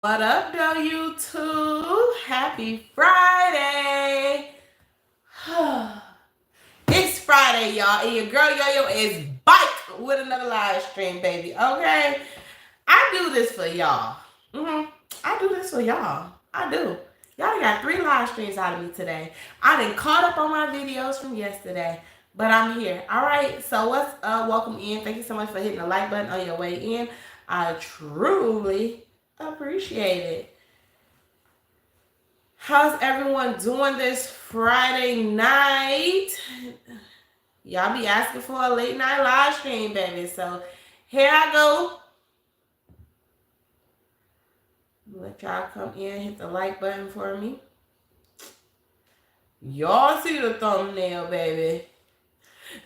What up, though, YouTube? Happy Friday. It's Friday, y'all, and your girl Yo-Yo is back with another live stream, baby, okay? I do this for y'all. I do this for y'all. I do. Y'all got 3 live streams out of me today. I done caught up on my videos from yesterday, but I'm here. All right, so welcome in. Thank you so much for hitting the like button on your way in. I truly appreciate it. How's everyone doing this Friday night? Y'all be asking for a late night live stream, baby. So here I go. Let y'all come in, hit the like button for me. Y'all see the thumbnail, baby.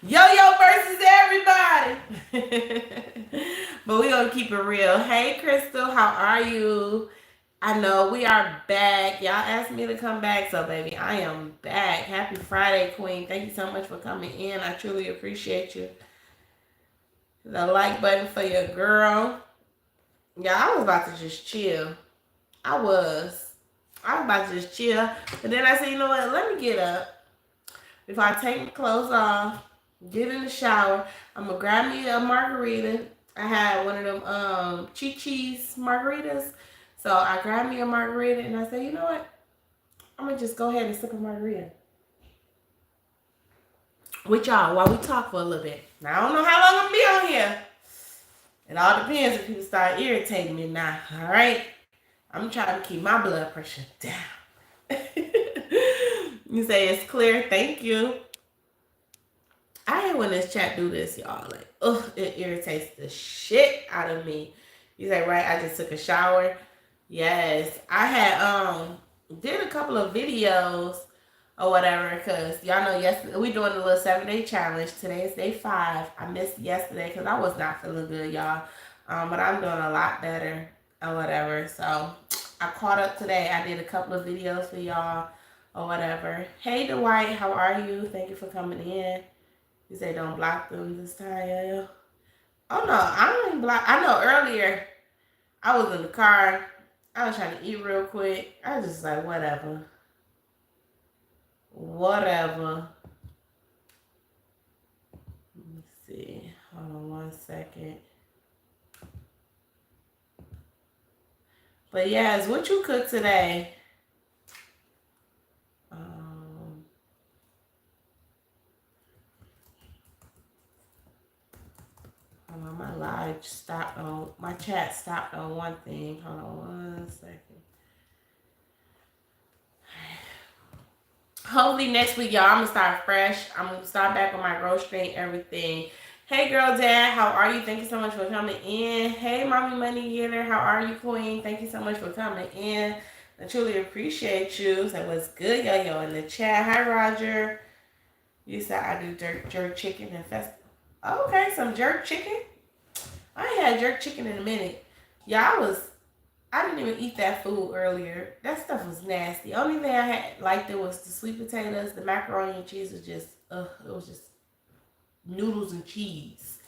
Yo-Yo versus everybody. But we gonna keep it real. Hey, Crystal, how are you? I know we are back. Y'all asked me to come back, so baby, I am back. Happy Friday, Queen. Thank you so much for coming in. I truly appreciate you. The like button for your girl. Yeah, I was about to just chill. I was about to just chill. But then I said, you know what? Let me get up. Before I take my clothes off, get in the shower, I'm going to grab me a margarita. I had one of them cheese margaritas. So I grabbed me a margarita and I said, you know what? I'm going to just go ahead and sip a margarita with y'all while we talk for a little bit. Now, I don't know how long I'm going to be on here. It all depends if people start irritating me now, all right? I'm trying to keep my blood pressure down. You say it's clear. Thank you. I hate when this chat do this, y'all. Like, ugh, it irritates the shit out of me. You say, right, I just took a shower. Yes. I had did a couple of videos or whatever, because y'all know yesterday we doing a little 7-day challenge. Today is day 5. I missed yesterday because I was not feeling good, y'all. But I'm doing a lot better or whatever. So I caught up today. I did a couple of videos for y'all or whatever. Hey, Dwight, how are you? Thank you for coming in. You say don't block them this time, yeah. Oh no, I don't block. I know earlier I was in the car. I was trying to eat real quick. I was just like, whatever. Whatever. Let me see. Hold on 1 second. But yes, what you cook today? Hold on, my live stopped on, my chat stopped on one thing. Hold on 1 second. Hopefully next week, y'all, I'm going to start fresh. I'm going to start back on my grocery and everything. Hey, girl, dad, how are you? Thank you so much for coming in. Hey, mommy money getter, how are you, queen? Thank you so much for coming in. I truly appreciate you. So what's good, yo in the chat? Hi, Roger. You said I do jerk chicken and festival. Okay, some jerk chicken. I ain't had jerk chicken in a minute. Yeah, I didn't even eat that food earlier. That stuff was nasty. Only thing I had liked it was the sweet potatoes. The macaroni and cheese was just, it was just noodles and cheese.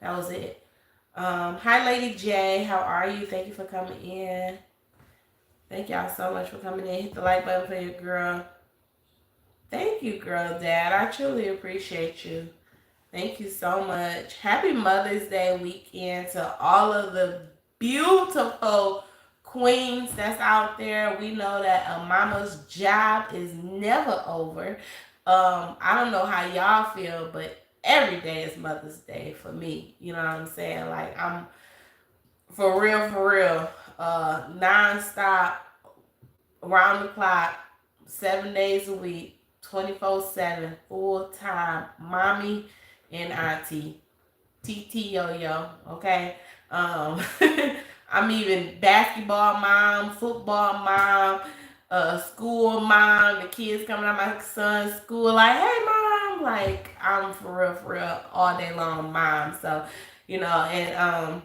That was it. Hi, Lady J. How are you? Thank you for coming in. Thank y'all so much for coming in. Hit the like button for your girl. Thank you, girl, dad. I truly appreciate you. Thank you so much. Happy Mother's Day weekend to all of the beautiful queens that's out there. We know that a mama's job is never over. I don't know how y'all feel, but every day is Mother's Day for me. You know what I'm saying? Like, I'm for real, non-stop, around the clock, 7 days a week, 24/7, full-time, mommy and auntie, TT Yo-Yo, okay? I'm even basketball mom, football mom, school mom, the kids coming out of my son's school, like, hey, mom, like, I'm for real, all day long mom. So, you know, and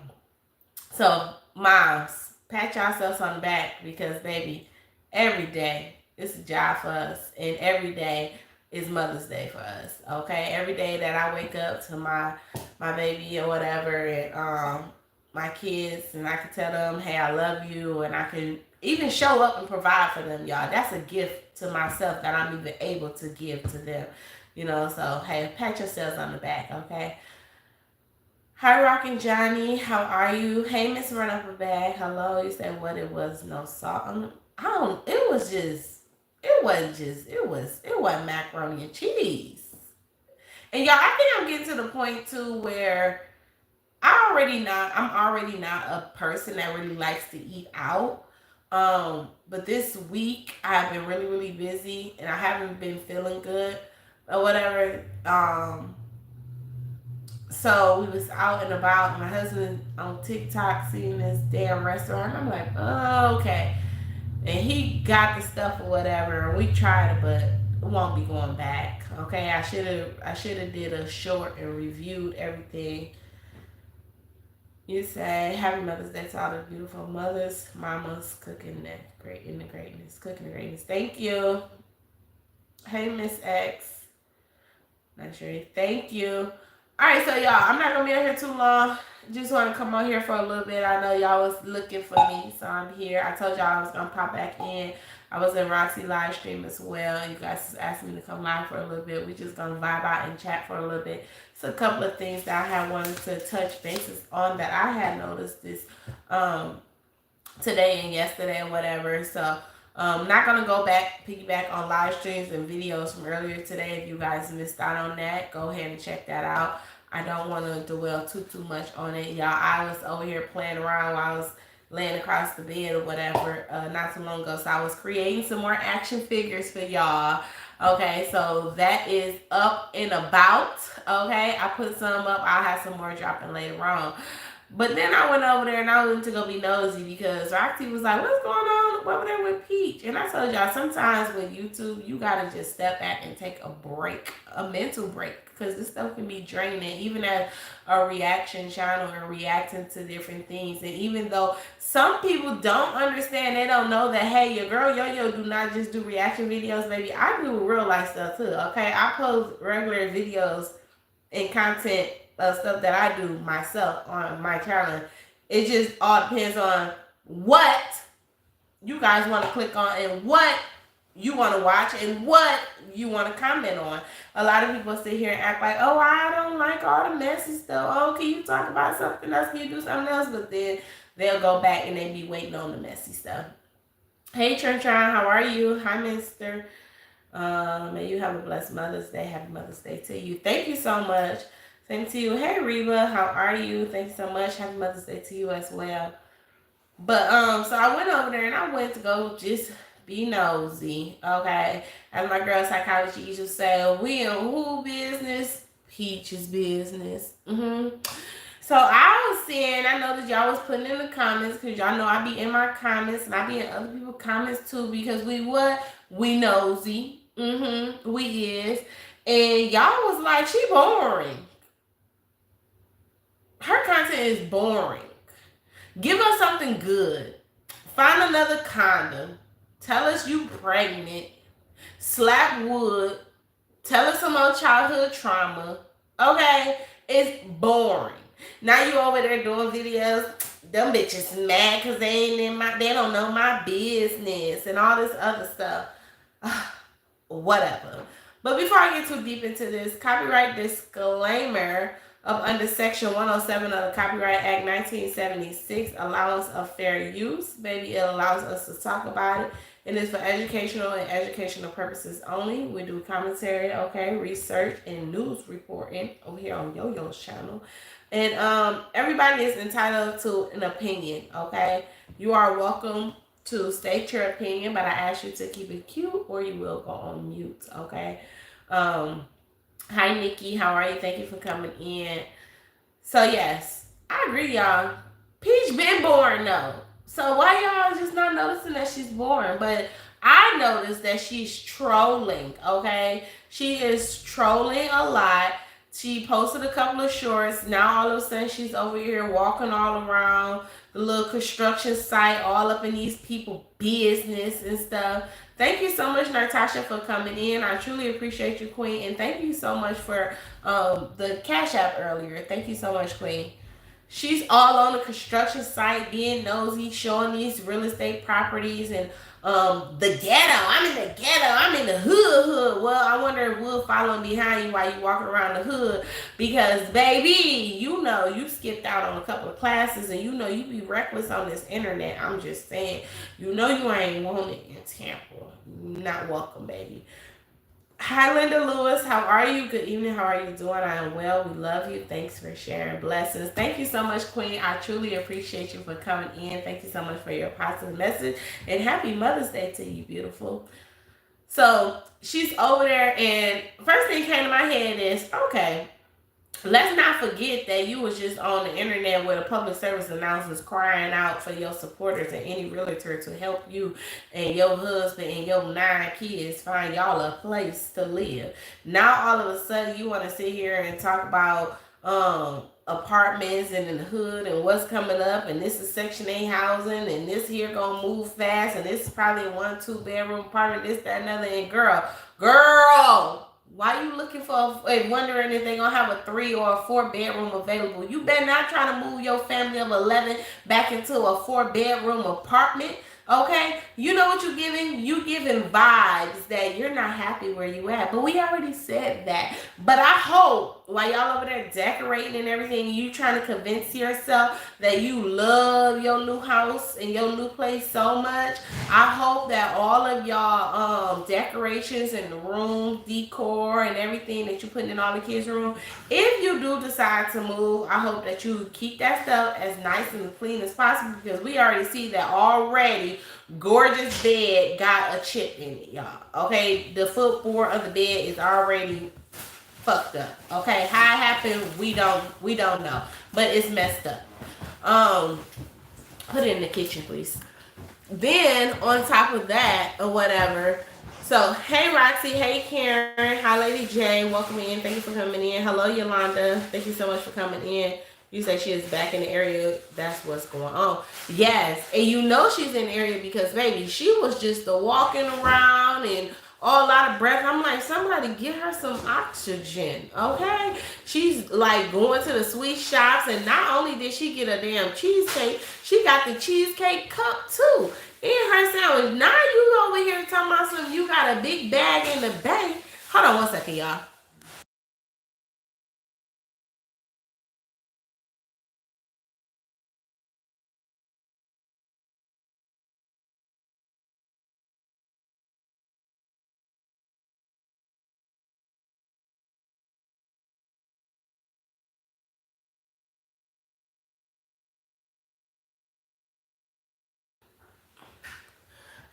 so moms, pat yourselves on the back, because, baby, every day it's a job for us, and every day is Mother's Day for us, okay? Every day that I wake up to my baby or whatever, and my kids, and I can tell them, hey, I love you, and I can even show up and provide for them, y'all. That's a gift to myself that I'm even able to give to them. You know, so hey, pat yourselves on the back, okay? Hi, Rockin' Johnny. How are you? Hey, Miss Run Up a Bag. Hello. You said what? It was no salt on. I don't. It was just. It wasn't just. It wasn't macaroni and cheese. And y'all, I think I'm getting to the point too where I'm already not a person that really likes to eat out. But this week I've been really, really busy and I haven't been feeling good or whatever. So we was out and about. My husband on TikTok seeing this damn restaurant. I'm like, oh, okay. And he got the stuff or whatever. And we tried it, but it won't be going back. Okay, I should have did a short and reviewed everything. You say Happy Mother's Day to all the beautiful mothers, mamas, cooking that great in the greatness, cooking the greatness. Thank you. Hey, Miss X. Not sure. Thank you. All right, so y'all, I'm not gonna be on here too long. Just want to come on here for a little bit. I know y'all was looking for me, so I'm here. I told y'all I was gonna pop back in. I was in Roxy live stream as well. You guys asked me to come live for a little bit. We just gonna vibe out and chat for a little bit. So a couple of things that I had wanted to touch bases on that I had noticed this today and yesterday and whatever. So not gonna go back, piggyback on live streams and videos from earlier today. If you guys missed out on that, go ahead and check that out. I don't want to dwell too much on it, y'all. I was over here playing around while I was laying across the bed or whatever not too long ago. So I was creating some more action figures for y'all. Okay, so that is up and about. Okay, I put some up. I'll have some more dropping later on. But then I went over there and I went to go be nosy because Roxy was like, what's going on over there with Peach? And I told y'all, sometimes with YouTube, you got to just step back and take a break, a mental break, because this stuff can be draining, even as a reaction channel and reacting to different things. And even though some people don't understand, they don't know that, hey, your girl Yo-Yo do not just do reaction videos, baby. I do real life stuff too, okay? I post regular videos and content stuff that I do myself on my channel. It just all depends on what you guys want to click on and what you want to watch and what you want to comment on. A lot of people sit here and act like, oh, I don't like all the messy stuff. Oh, can you talk about something else? Can you do something else? But then they'll go back and they be waiting on the messy stuff. Hey, Tron, how are you? Hi, Mister. May you have a blessed Mother's Day. Happy Mother's Day to you. Thank you so much. Same to you. Hey, Reba, how are you? Thank you so much. Happy Mother's Day to you as well. But so I went over there and I went to go just be nosy, okay? As my girl psychology used to say, we in who business? Peach's business. So I was seeing, I know that y'all was putting in the comments, because y'all know I be in my comments and I be in other people's comments too, because we what? We nosy. We is. And y'all was like, she boring. Her content is boring. Give us something good. Find another condom. Tell us you pregnant. Slap wood. Tell us some more childhood trauma. Okay? It's boring. Now you over there doing videos. Them bitches mad because they don't know my business and all this other stuff. Whatever. But before I get too deep into this, copyright disclaimer of under Section 107 of the Copyright Act 1976, allowance of fair use. Baby, it allows us to talk about it. It is for educational and educational purposes only. We do commentary, okay, research, and news reporting over here on Yo-Yo's channel. And everybody is entitled to an opinion, okay? You are welcome to state your opinion, but I ask you to keep it cute or you will go on mute, okay? Hi, Nikki. How are you? Thank you for coming in. So, yes, I agree, y'all. Peach been boring, though. So, why y'all just not noticing that she's boring? But I noticed that she's trolling, okay? She is trolling a lot. She posted a couple of shorts. Now, all of a sudden, she's over here walking all around the little construction site, all up in these people's business and stuff. Thank you so much, Natasha, for coming in. I truly appreciate you, Queen. And thank you so much for the Cash App earlier. Thank you so much, Queen. She's all on the construction site being nosy, showing these real estate properties and the ghetto. I'm in the ghetto. I'm in the hood. Well, I wonder if we'll following behind you while you walking around the hood, because baby, you know you skipped out on a couple of classes and you know you be reckless on this internet. I'm just saying, you know you ain't wanted in Tampa. Not welcome, baby. Hi, Linda Lewis. How are you? Good evening. How are you doing? I am well. We love you. Thanks for sharing. Blessings. Thank you so much, Queen. I truly appreciate you for coming in. Thank you so much for your positive message. And happy Mother's Day to you, beautiful. So she's over there, and first thing came to my head is, okay, let's not forget that you was just on the internet with a public service announcement crying out for your supporters and any realtor to help you and your husband and your 9 kids find y'all a place to live. Now all of a sudden you want to sit here and talk about apartments and in the hood and what's coming up, and this is Section 8 housing, and this here gonna move fast, and this is probably a 1-2 bedroom apartment, this, that, and other. And girl, why you looking for and wondering if they're gonna have a 3 or a 4 bedroom available? You better not try to move your family of 11 back into a 4 bedroom apartment. Okay, you know what you're giving? You giving vibes that you're not happy where you at. But we already said that. But I hope while y'all over there decorating and everything, you trying to convince yourself that you love your new house and your new place so much. I hope that all of y'all decorations and the room decor and everything that you putting in all the kids' room, if you do decide to move, I hope that you keep that stuff as nice and clean as possible, because we already see that already. Gorgeous bed got a chip in it, y'all. Okay, the footboard of the bed is already fucked up. Okay, how it happened, we don't know, but it's messed up. Put it in the kitchen, please. Then on top of that or whatever. So hey Roxy, hey Karen, hi Lady J, welcome in. Thank you for coming in. Hello Yolanda, thank you so much for coming in. You say she is back in the area. That's what's going on. Yes. And you know she's in the area because, baby, she was just walking around and all out of breath. I'm like, somebody get her some oxygen, okay? She's like going to the sweet shops, and not only did she get a damn cheesecake, she got the cheesecake cup too in her sandwich. Now you over here talking about something, you got a big bag in the bank. Hold on one second, y'all.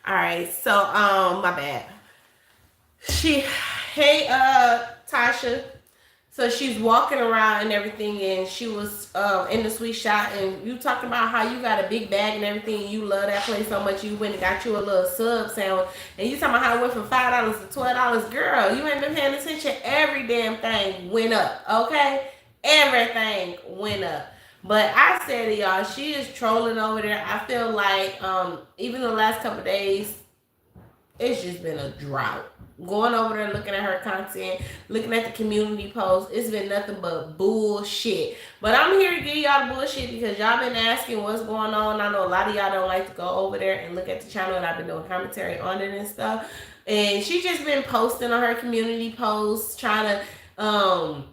All right, so my bad. Hey Tasha. So she's walking around and everything, and she was in the sweet shop, and you talking about how you got a big bag and everything, and you love that place so much you went and got you a little sub sandwich, and you talking about how it went from $5 to $12. Girl, you ain't been paying attention. Every damn thing went up, okay? Everything went up. But I said to y'all, she is trolling over there. I feel like even the last couple of days, it's just been a drought. Going over there, looking at her content, looking at the community posts, it's been nothing but bullshit. But I'm here to give y'all the bullshit because y'all been asking what's going on. I know a lot of y'all don't like to go over there and look at the channel, and I've been doing commentary on it and stuff. And she just been posting on her community posts, trying to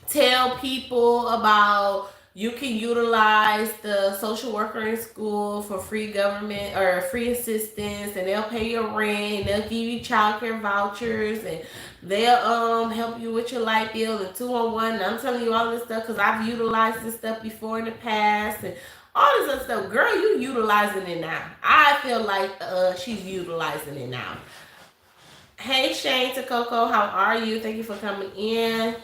tell people about you can utilize the social worker in school for free government or free assistance, and they'll pay your rent, and they'll give you childcare vouchers, and they'll help you with your light bill and 211. And I'm telling you all this stuff because I've utilized this stuff before in the past and all this other stuff. Girl, you utilizing it now. I feel like she's utilizing it now. Hey Shane Takoko, how are you? Thank you for coming in.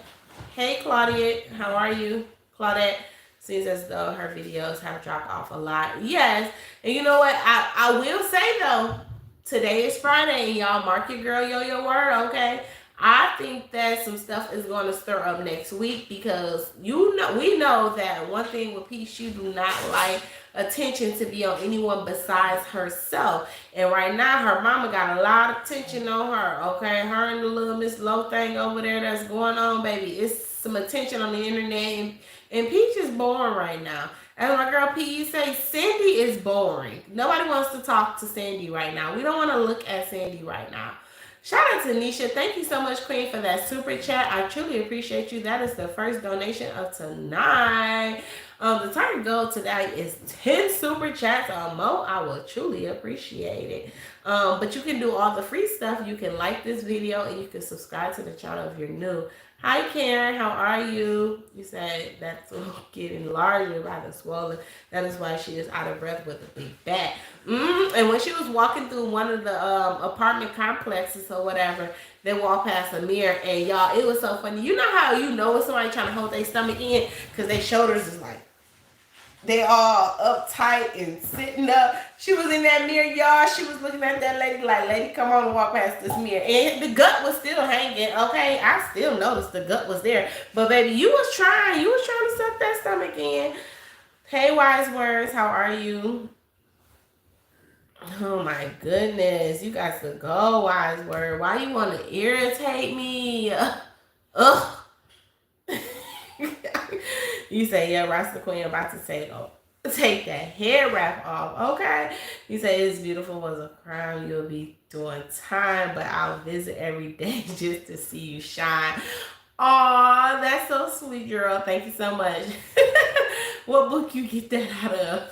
Hey Claudette, how are you? Claudette. Seems as though her videos have dropped off a lot. Yes. And you know what? I will say, though, today is Friday, and y'all mark your girl Yo word, okay? I think that some stuff is going to stir up next week because we know that one thing with Peace, she do not like attention to be on anyone besides herself. And right now, her mama got a lot of attention on her, okay? Her and the little Miss Low thing over there that's going on, baby. It's some attention on the internet, And Peach is boring right now. As my girl P say, Sandy is boring. Nobody wants to talk to Sandy right now. We don't want to look at Sandy right now. Shout out to Nisha. Thank you so much, Queen, for that super chat. I truly appreciate you. That is the first donation of tonight. The target goal today is 10 super chats or more. I will truly appreciate it. But you can do all the free stuff. You can like this video and you can subscribe to the channel if you're new. Hi, Karen. How are you? You said that's getting larger by the swollen. That is why she is out of breath with a big back. And when she was walking through one of the apartment complexes or whatever, they walked past a mirror. And y'all, it was so funny. You know how you know when somebody trying to hold their stomach in because their shoulders is like, they all uptight and sitting up. She was in that mirror, y'all. She was looking at that lady like, lady, come on and walk past this mirror. And the gut was still hanging, okay? I still noticed the gut was there. But baby, you was trying to suck that stomach in. Hey, Wise Words, how are you? Oh my goodness. You got to go, Wise Word. Why you want to irritate me? Ugh. You say, yeah, Rasta Queen about to say, oh, take that hair wrap off, okay? You say, it's beautiful was a crime. You'll be doing time, but I'll visit every day just to see you shine. Aw, that's so sweet, girl. Thank you so much. What book you get that out of?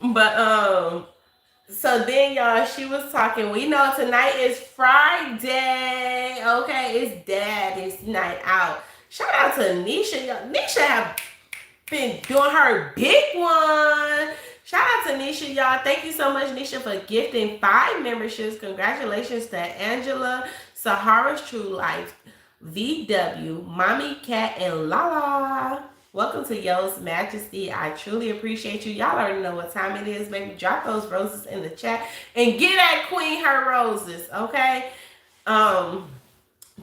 But, so then, y'all, she was talking. We know tonight is Friday. Okay, it's Daddy's night out. Shout out to Nisha. Y'all. Nisha have been doing her big one. Shout out to Nisha, y'all. Thank you so much, Nisha, for gifting 5 memberships. Congratulations to Angela, Sahara's True Life, VW, Mommy Cat, and Lala. Welcome to Yo's Majesty. I truly appreciate you. Y'all already know what time it is, baby. Drop those roses in the chat and get that queen her roses, okay?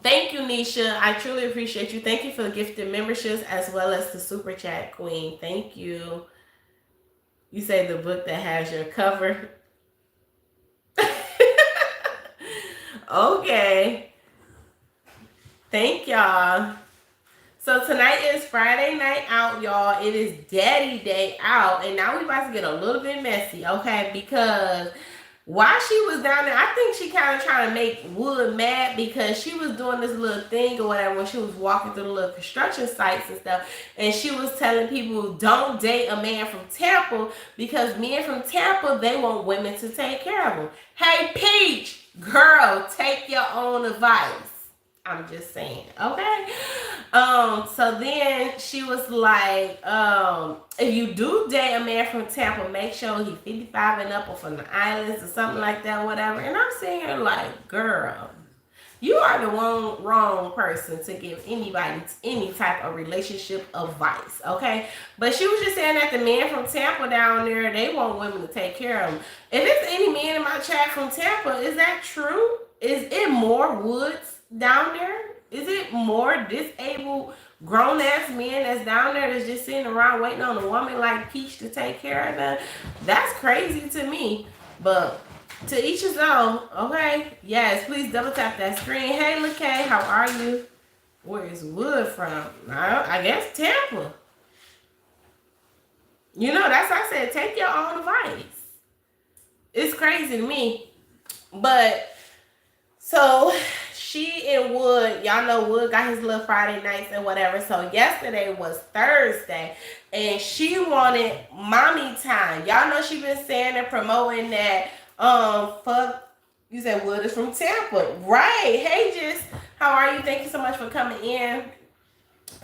Thank you, Nisha. I truly appreciate you. Thank you for the gifted memberships as well as the super chat queen. Thank you. You say the book that has your cover. Okay. Thank y'all. So tonight is Friday night out, y'all. It is Daddy Day out. And now we about to get a little bit messy, okay? Because while she was down there, I think she kind of trying to make Wood mad because she was doing this little thing or whatever when she was walking through the little construction sites and stuff. And she was telling people, don't date a man from Tampa because men from Tampa, they want women to take care of them. Hey, Peach, girl, take your own advice. I'm just saying, okay? So then she was like, if you do date a man from Tampa, make sure he's 55 and up or from the islands or something like that, whatever. And I'm sitting here like, girl, you are the wrong person to give anybody any type of relationship advice, okay? But she was just saying that the men from Tampa down there, they want women to take care of them. If there's any men in my chat from Tampa, is that true? Is it more woods down there? Is it more disabled grown-ass men that's down there that's just sitting around waiting on a woman like Peach to take care of them? That's crazy to me. But to each his own, okay? Yes, please double tap that screen. Hey, LaKay, how are you? Where is Wood from? I guess Tampa. You know, that's why I said take your own advice. It's crazy to me. But so she and Wood, y'all know Wood got his little Friday nights and whatever. So yesterday was Thursday and she wanted mommy time. Y'all know she been saying and promoting that you said Wood is from Tampa. Right. Hey, Jess, how are you? Thank you so much for coming in.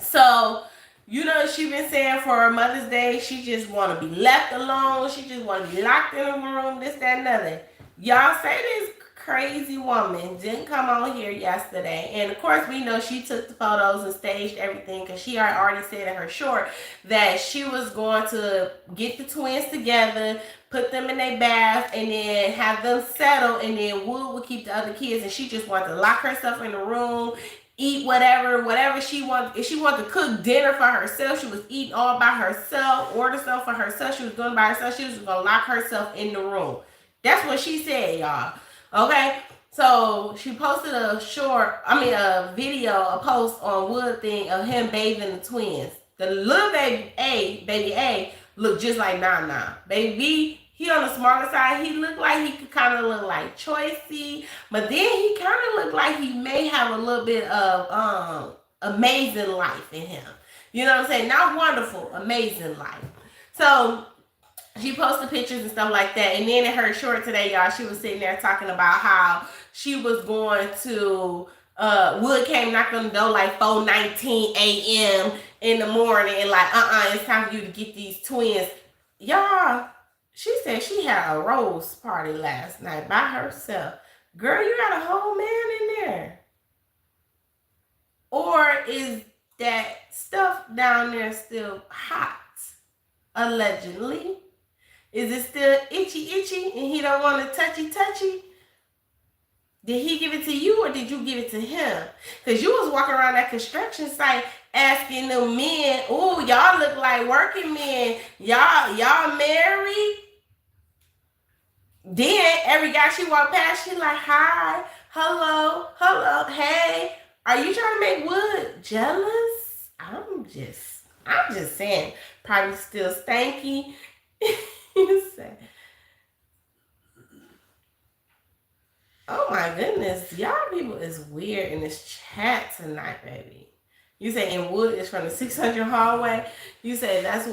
So, you know, she been saying for Mother's Day, she just want to be left alone. She just want to be locked in a room, this, that, and other. Y'all say this crazy woman didn't come on here yesterday, and of course we know she took the photos and staged everything because she had already said in her short that she was going to get the twins together, put them in their bath, and then have them settle, and then Wood would keep the other kids, and she just wanted to lock herself in the room, eat whatever she wanted. If she wanted to cook dinner for herself, she was eating all by herself, order stuff for herself, she was doing by herself, she was going to lock herself in the room. That's what she said, y'all. Okay, So she posted a video, a post on Wood thing of him bathing the twins. The little baby A, looked just like Nana. Baby B, he on the smaller side. He looked like he could kind of look like Choicey, but then he kind of looked like he may have a little bit of amazing life in him. You know what I'm saying? Not wonderful, amazing life. So she posted pictures and stuff like that. And then in her short today, y'all, she was sitting there talking about how she was going to Wood came knocking on the door like 4:19 a.m. in the morning and like, it's time for you to get these twins. Y'all, she said she had a rose party last night by herself. Girl, you got a whole man in there. Or is that stuff down there still hot? Allegedly. Is it still itchy and he don't want to touchy? Did he give it to you or did you give it to him? Because you was walking around that construction site asking them men, "Ooh, y'all look like working men. Y'all married?" Then every guy she walked past, she like, "Hi, hello, hey, are you trying to make Wood jealous?" I'm just saying, probably still stanky. You say, oh my goodness, y'all people is weird in this chat tonight, baby. You say in Wood is from the 600 hallway. You say that's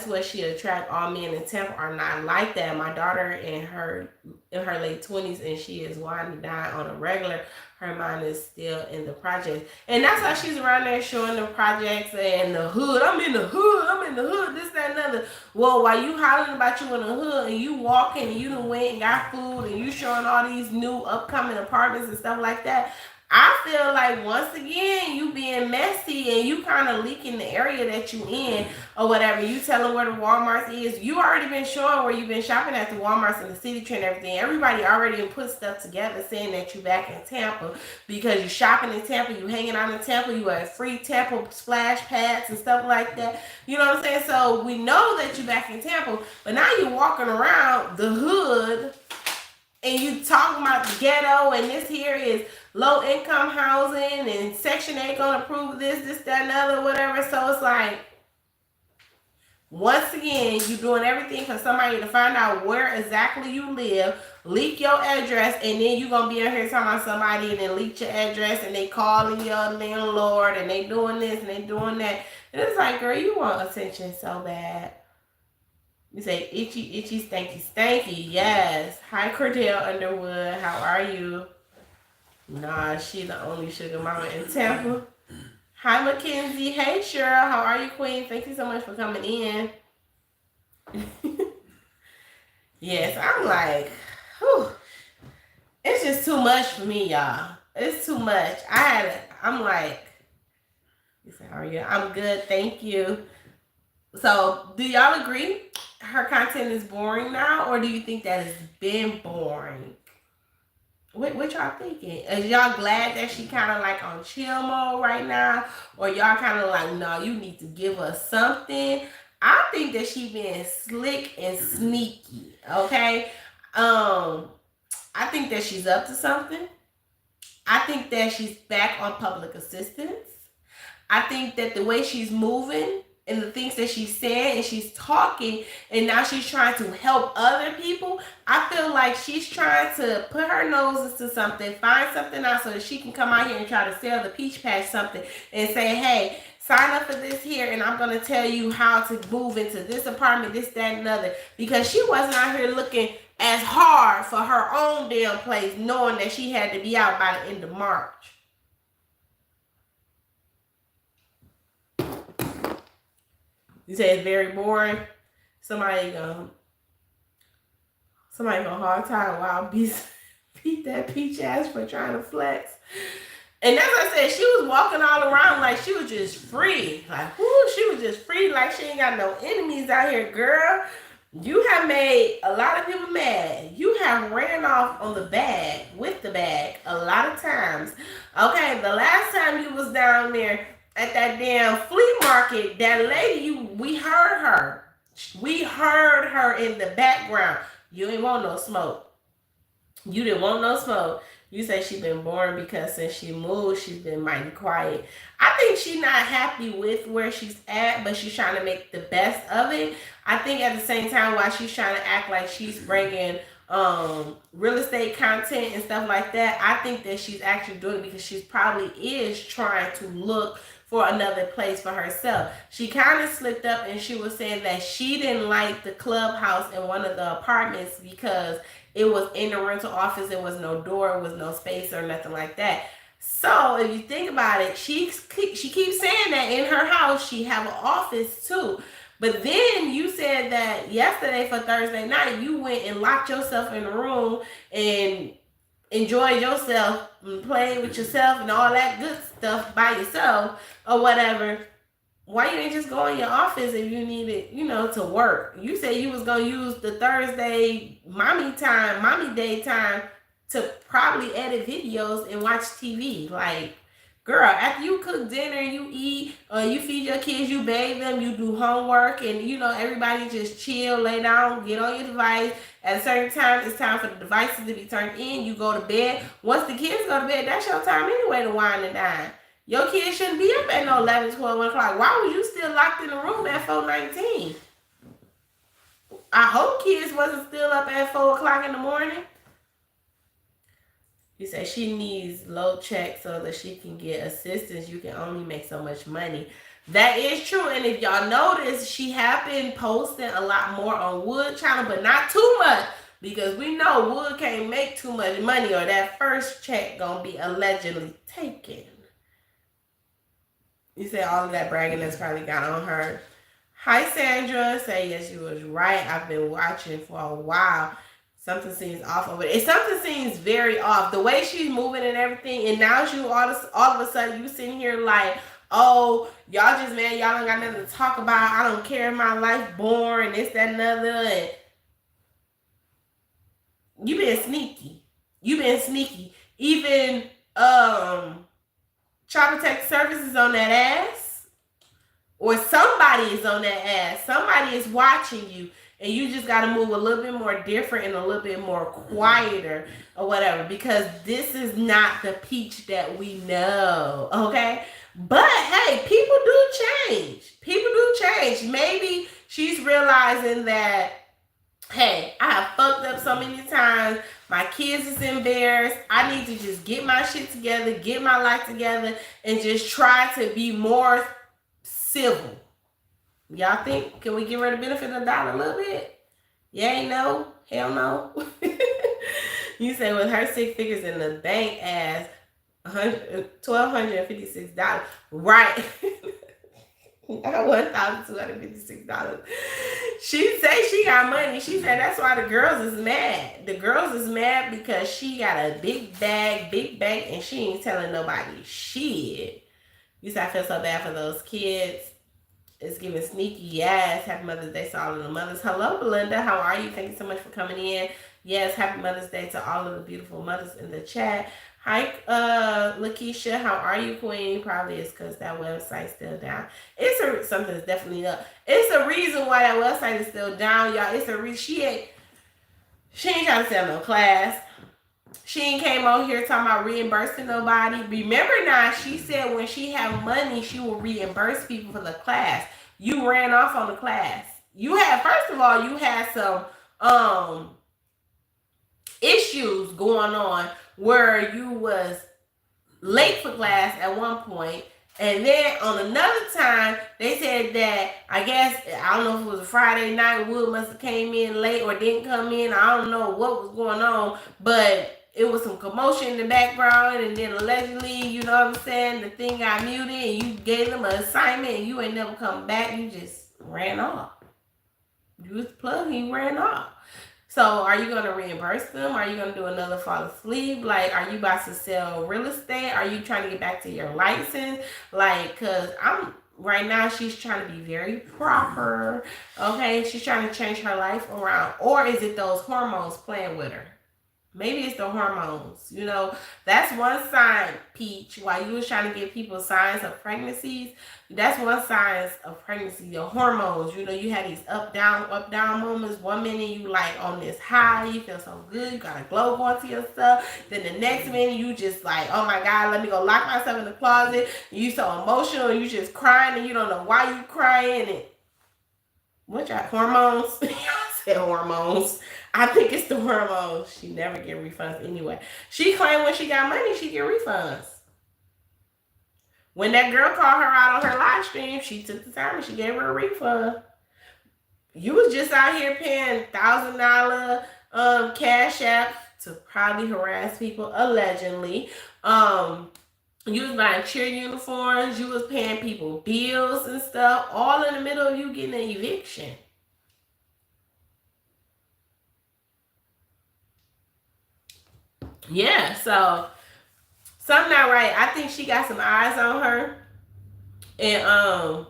what she attract. All men in Tampa are not like that. My daughter in her late 20s and she is winding down on a regular. Her mind is still in the projects. And that's why she's around there showing the projects and the hood. I'm in the hood, this, that, and other. Well, while you hollering about you in the hood and you walking and you done went and got food and you showing all these new upcoming apartments and stuff like that, I feel like once again you being messy and you kind of leaking the area that you in or whatever. You telling where the Walmart is. You already been showing where you've been shopping at the Walmarts and the City Trend and everything. Everybody already put stuff together saying that you back in Tampa because you shopping in Tampa, you hanging out in Tampa, you at free Tampa splash pads and stuff like that. You know what I'm saying? So we know that you back in Tampa, but now you walking around the hood and you talking about the ghetto and this here is low income housing and Section 8 gonna approve this, that, and other, whatever. So it's like, once again, you doing everything for somebody to find out where exactly you live, leak your address, and then you gonna be out here talking about somebody and then leak your address and they calling your landlord and they doing this and they doing that. And it's like, girl, you want attention so bad. You say itchy, stanky. Yes. Hi, Cordell Underwood. How are you? Nah, she the only sugar mama in Tampa. Hi, Mackenzie. Hey, Cheryl. How are you, Queen? Thank you so much for coming in. Yes, I'm like, whew. It's just too much for me, y'all. It's too much. I'm like, you say, how are you? I'm good. Thank you. So, do y'all agree her content is boring now, or do you think that it's been boring? What y'all thinking? Is y'all glad that she kind of like on chill mode right now, or y'all kind of like, no, you need to give us something? I think that she being slick and sneaky. Okay, I think that she's up to something. I think that she's back on public assistance. I think that the way she's moving and the things that she's saying and she's talking and now she's trying to help other people, I feel like she's trying to put her nose into something, find something out so that she can come out here and try to sell the peach patch something and say, hey, sign up for this here and I'm going to tell you how to move into this apartment, this, that, and other. Because she wasn't out here looking as hard for her own damn place knowing that she had to be out by the end of March. You say it's very boring. Somebody gonna hard time while beat that peach ass for trying to flex. And as I said, she was walking all around like she was just free. Like, whoo, she was just free like she ain't got no enemies out here, girl. You have made a lot of people mad. You have ran off on the bag, with the bag, a lot of times. Okay, the last time you was down there at that damn flea market, that lady, we heard her. We heard her in the background. You ain't want no smoke. You didn't want no smoke. You say she been boring because since she moved, she's been mighty quiet. I think she's not happy with where she's at, but she's trying to make the best of it. I think at the same time, while she's trying to act like she's bringing real estate content and stuff like that, I think that she's actually doing it because she probably is trying to look for another place for herself. She kind of slipped up and she was saying that she didn't like the clubhouse in one of the apartments because it was in the rental office. There was no door, was no space or nothing like that. So if you think about it, she keeps saying that in her house she have an office too. But then you said that yesterday for Thursday night, you went and locked yourself in the room and enjoyed yourself and played with yourself and all that good stuff by yourself or whatever. Why you didn't just go in your office if you needed, to work? You said you was going to use the Thursday mommy day time to probably edit videos and watch TV. Like, girl, after you cook dinner, you eat, you feed your kids, you bathe them, you do homework, and, everybody just chill, lay down, get on your device. At a certain time, it's time for the devices to be turned in. You go to bed. Once the kids go to bed, that's your time anyway to wind and dine. Your kids shouldn't be up at no 11, 12, 1 o'clock. Why was you still locked in the room at 4:19? I hope kids wasn't still up at 4 o'clock in the morning. You say she needs low check so that she can get assistance. You can only make so much money. That is true. And if y'all notice, she have been posting a lot more on Wood channel, but not too much. Because we know Wood can't make too much money or that first check gonna be allegedly taken. You say all of that bragging that's probably got on her. Hi, Sandra. Say, yes, you was right. I've been watching for a while. Something seems off of it. Something seems very off. The way she's moving and everything. And now you all of a sudden you sitting here like, oh, y'all just, man, y'all don't got nothing to talk about. I don't care if my life boring, this, that, and other. And you been sneaky. Even Child Protective Services on that ass, or somebody is on that ass. Somebody is watching you, and you just got to move a little bit more different and a little bit more quieter or whatever, because this is not the Peach that we know, okay? But hey, people do change. Maybe she's realizing that, hey, I have fucked up so many times. My kids is embarrassed. I need to just get my shit together, get my life together, and just try to be more civil. Y'all think, can we give her the benefit of the doubt a little bit? Yeah, no? Hell no. You say with her 6 figures in the bank as $1,256. Right. $1,256. She say she got money. She said that's why the girls is mad. The girls is mad because she got a big bank, and she ain't telling nobody shit. You said I feel so bad for those kids. It's giving sneaky ass. Happy Mother's Day to all of the mothers. Hello, Belinda. How are you? Thank you so much for coming in. Yes, happy Mother's Day to all of the beautiful mothers in the chat. Hi, Lakeisha. How are you, Queen? Probably it's because that website's still down. Something's definitely up. It's a reason why that website is still down, y'all. It's a reason. She ain't trying to sell no class. She ain't came on here talking about reimbursing nobody. Remember now, she said when she have money, she will reimburse people for the class. You ran off on the class. First of all, you had some issues going on where you was late for class at one point. And then on another time, they said that, I guess, I don't know if it was a Friday night, Wood must have came in late or didn't come in. I don't know what was going on, but it was some commotion in the background, and then allegedly, you know what I'm saying, the thing got muted, and you gave them an assignment, and you ain't never come back. You just ran off. You was plugged, you ran off. So are you going to reimburse them? Are you going to do another fall asleep? Like, are you about to sell real estate? Are you trying to get back to your license? Like, because right now she's trying to be very proper. Okay, she's trying to change her life around. Or is it those hormones playing with her? Maybe it's the hormones. You know, that's one sign, Peach, while you was trying to give people signs of pregnancies. That's one sign of pregnancy, your hormones. You know, you had these up, down moments. One minute you like on this high, you feel so good, you got a glow going to your stuff. Then the next minute you just like, oh my God, let me go lock myself in the closet. You so emotional, you just crying and you don't know why you crying. And what y'all, hormones? Y'all said hormones. I think it's the hormones. She never get refunds anyway. She claimed when she got money, she get refunds. When that girl called her out on her live stream, she took the time and she gave her a refund. You was just out here paying $1,000 cash app to probably harass people, allegedly. You was buying cheer uniforms. You was paying people bills and stuff, all in the middle of you getting an eviction. Yeah, so something not right. I think she got some eyes on her. And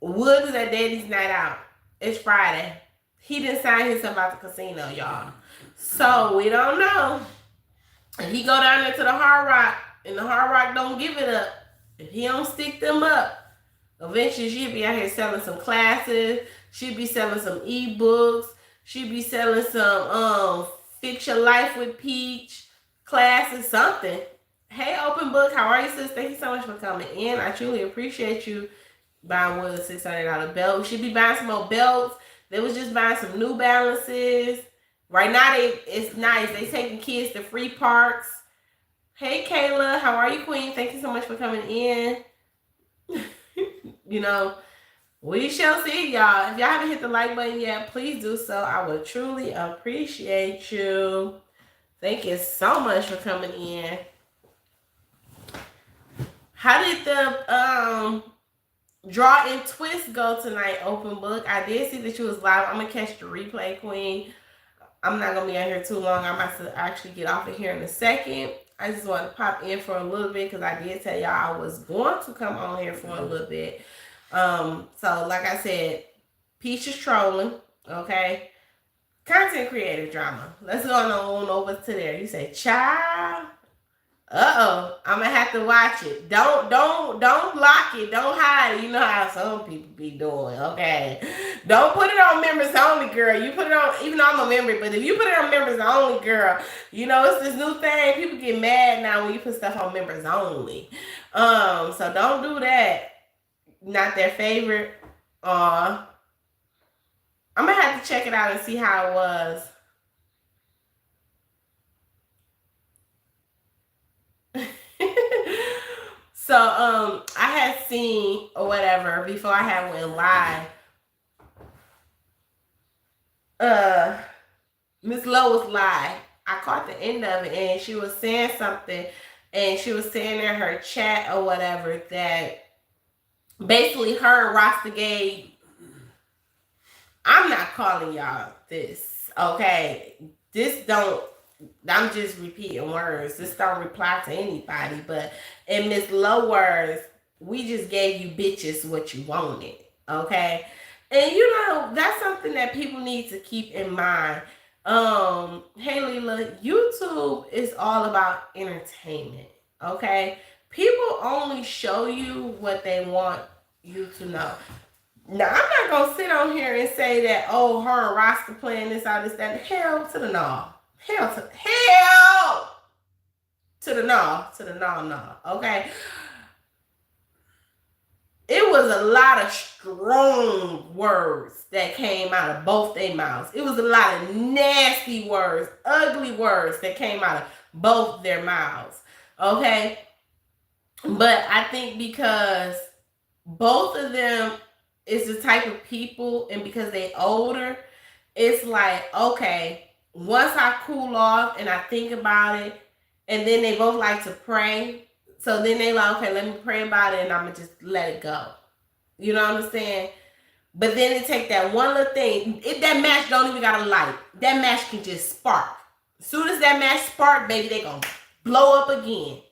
Woods is at Daddy's night out. It's Friday. He didn't sign himself out the casino, y'all. So we don't know. If he go down there to the Hard Rock and the Hard Rock don't give it up, if he don't stick them up, eventually she'll be out here selling some classes. She'll be selling some ebooks. She'll be selling some Fix Your Life with Peach classes, something. Hey, Open Book, how are you, sis? Thank you so much for coming in. I truly appreciate you buying one of the $600 belt. We should be buying some more belts. They was just buying some New Balances. Right now, it's nice. They taking kids to free parks. Hey, Kayla, how are you, Queen? Thank you so much for coming in. You know, we shall see, y'all. If y'all haven't hit the like button yet, please do so. I would truly appreciate you. Thank you so much for coming in. How did the draw and twist go tonight, Open Book? I did see that you was live. I'm going to catch the replay, Queen. I'm not going to be out here too long. I'm about to actually get off of here in a second. I just want to pop in for a little bit because I did tell y'all I was going to come on here for a little bit. So like I said, Peach is trolling, okay? Content creator drama. Let's go on over to there. You say, child. Uh-oh, I'm gonna have to watch it. Don't block it. Don't hide it. You know how some people be doing, okay? Don't put it on members only, girl. You put it on, even though I'm a member, but if you put it on members only, girl, you know, it's this new thing. People get mad now when you put stuff on members only. So don't do that. Not their favorite. I'm gonna have to check it out and see how it was. So I had seen or whatever before I had went live. Miss Lowe was live. I caught the end of it and she was saying something, and she was saying in her chat or whatever that basically her and Rasta Gay, I'm not calling y'all this, okay? This don't, I'm just repeating words. This don't reply to anybody. But in Miss Low words, we just gave you bitches what you wanted. Okay? And you know, that's something that people need to keep in mind. Hey Leela, YouTube is all about entertainment. Okay? People only show you what they want you to know. Now, I'm not going to sit on here and say that, oh, her and Rasta playing this out, this, that. Hell to the no. Hell to the no, okay? It was a lot of strong words that came out of both their mouths. It was a lot of nasty words, ugly words that came out of both their mouths, okay? But I think because both of them is the type of people, and because they older, it's like, okay, once I cool off and I think about it, and then they both like to pray. So then they like, okay, let me pray about it and I'm going to just let it go. You know what I'm saying? But then it take that one little thing. If that match don't even got a light, that match can just spark. As soon as that match spark, baby, they going to blow up again.